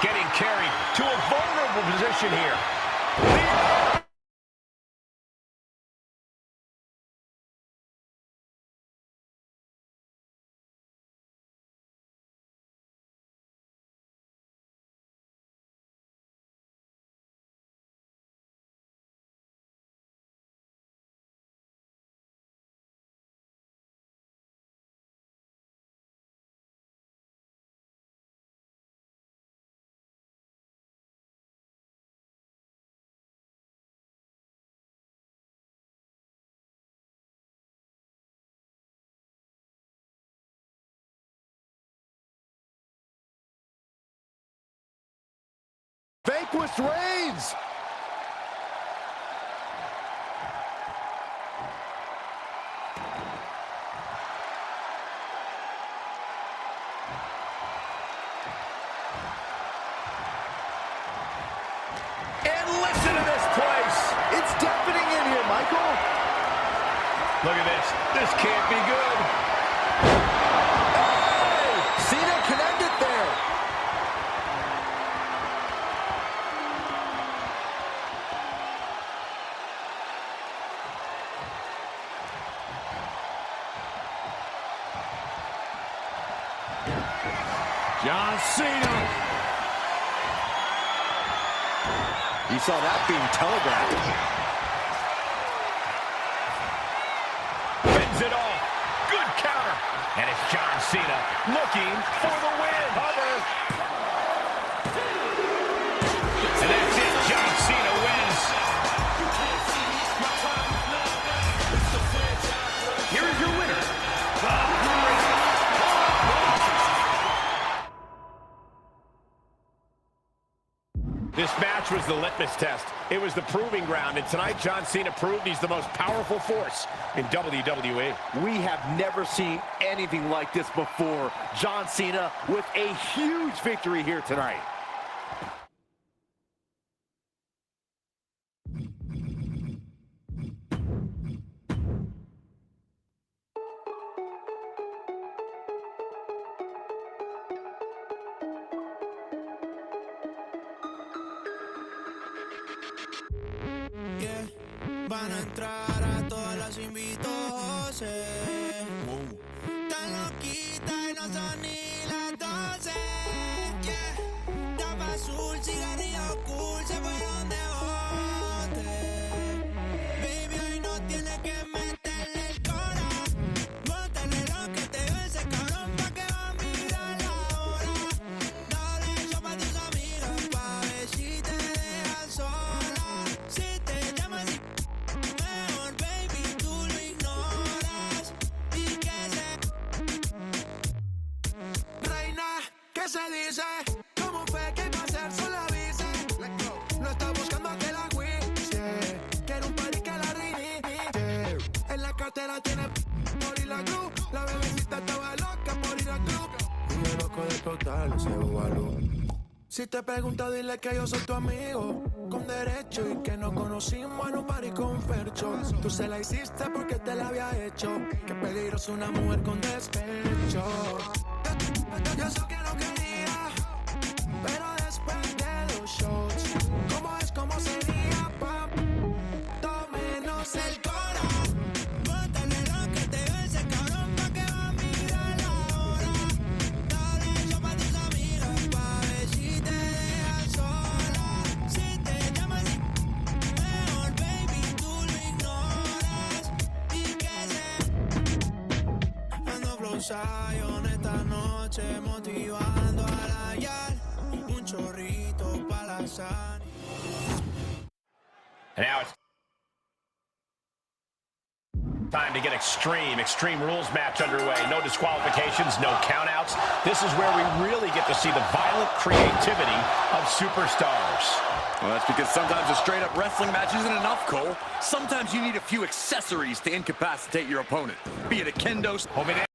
Speaker 2: Getting carried to a vulnerable position here.
Speaker 4: Vanquished Reigns.
Speaker 2: And listen to this place.
Speaker 4: It's deafening in here, Michael.
Speaker 2: Look at this. This can't be good.
Speaker 4: Hey! Cena can end it there.
Speaker 3: John Cena.
Speaker 4: You saw that being telegraphed.
Speaker 2: Fends it off. Good counter. And it's John Cena looking for the win. Cover. And that's it. John Cena wins. Here is your winner. This match was the litmus test. It was the proving ground, and tonight John Cena proved he's the most powerful force in WWE.
Speaker 4: We have never seen anything like this before. John Cena with a huge victory here tonight.
Speaker 10: Van a entrar a todas las invito, José. Tan loquita y no son ni las 12. Yeah. Tapa azul, cigarrillo cool, se fue donde bote. Baby, hoy no tienes que meterle el cora. Bótale lo que te ve ese cabrón pa' que va a mirar la hora. Dale yo pa' tus amigos pa' ver si te dejan sola. Si te llamas y se dice, como fue que iba a ser solo avise. No está buscando que la juicie. Quiere un party que la rinite. En la cartera tiene
Speaker 1: la cruz. La bebecita estaba loca por ir al club. Y yo loco de total ese bubalú. Si te pregunto, dile que yo soy tu amigo, con derecho, y que nos conocimos en un party con Fercho. Tú se la hiciste porque te la había hecho. Qué peligroso una mujer con despecho. Yo sé que no quería, pero después de los shows, ¿cómo sería, pap? Tómenos el cora.
Speaker 10: Bótale lo que te ve ese cabrón pa' que va a mirar la hora. Dale eso pa' tus amigas pa' ver si te dejan sola. Si te llamas mejor, baby, tú lo ignoras. Y que se ando flow Zion esta noche, motivando a la yal. Un chorrito pa' la sal.
Speaker 2: And now it's time to get extreme rules match underway. No disqualifications, no countouts. This is where we really get to see the violent creativity of superstars.
Speaker 3: Well, that's because sometimes a straight-up wrestling match isn't enough, Cole. Sometimes you need a few accessories to incapacitate your opponent. Be it a kendo...
Speaker 2: Hoping to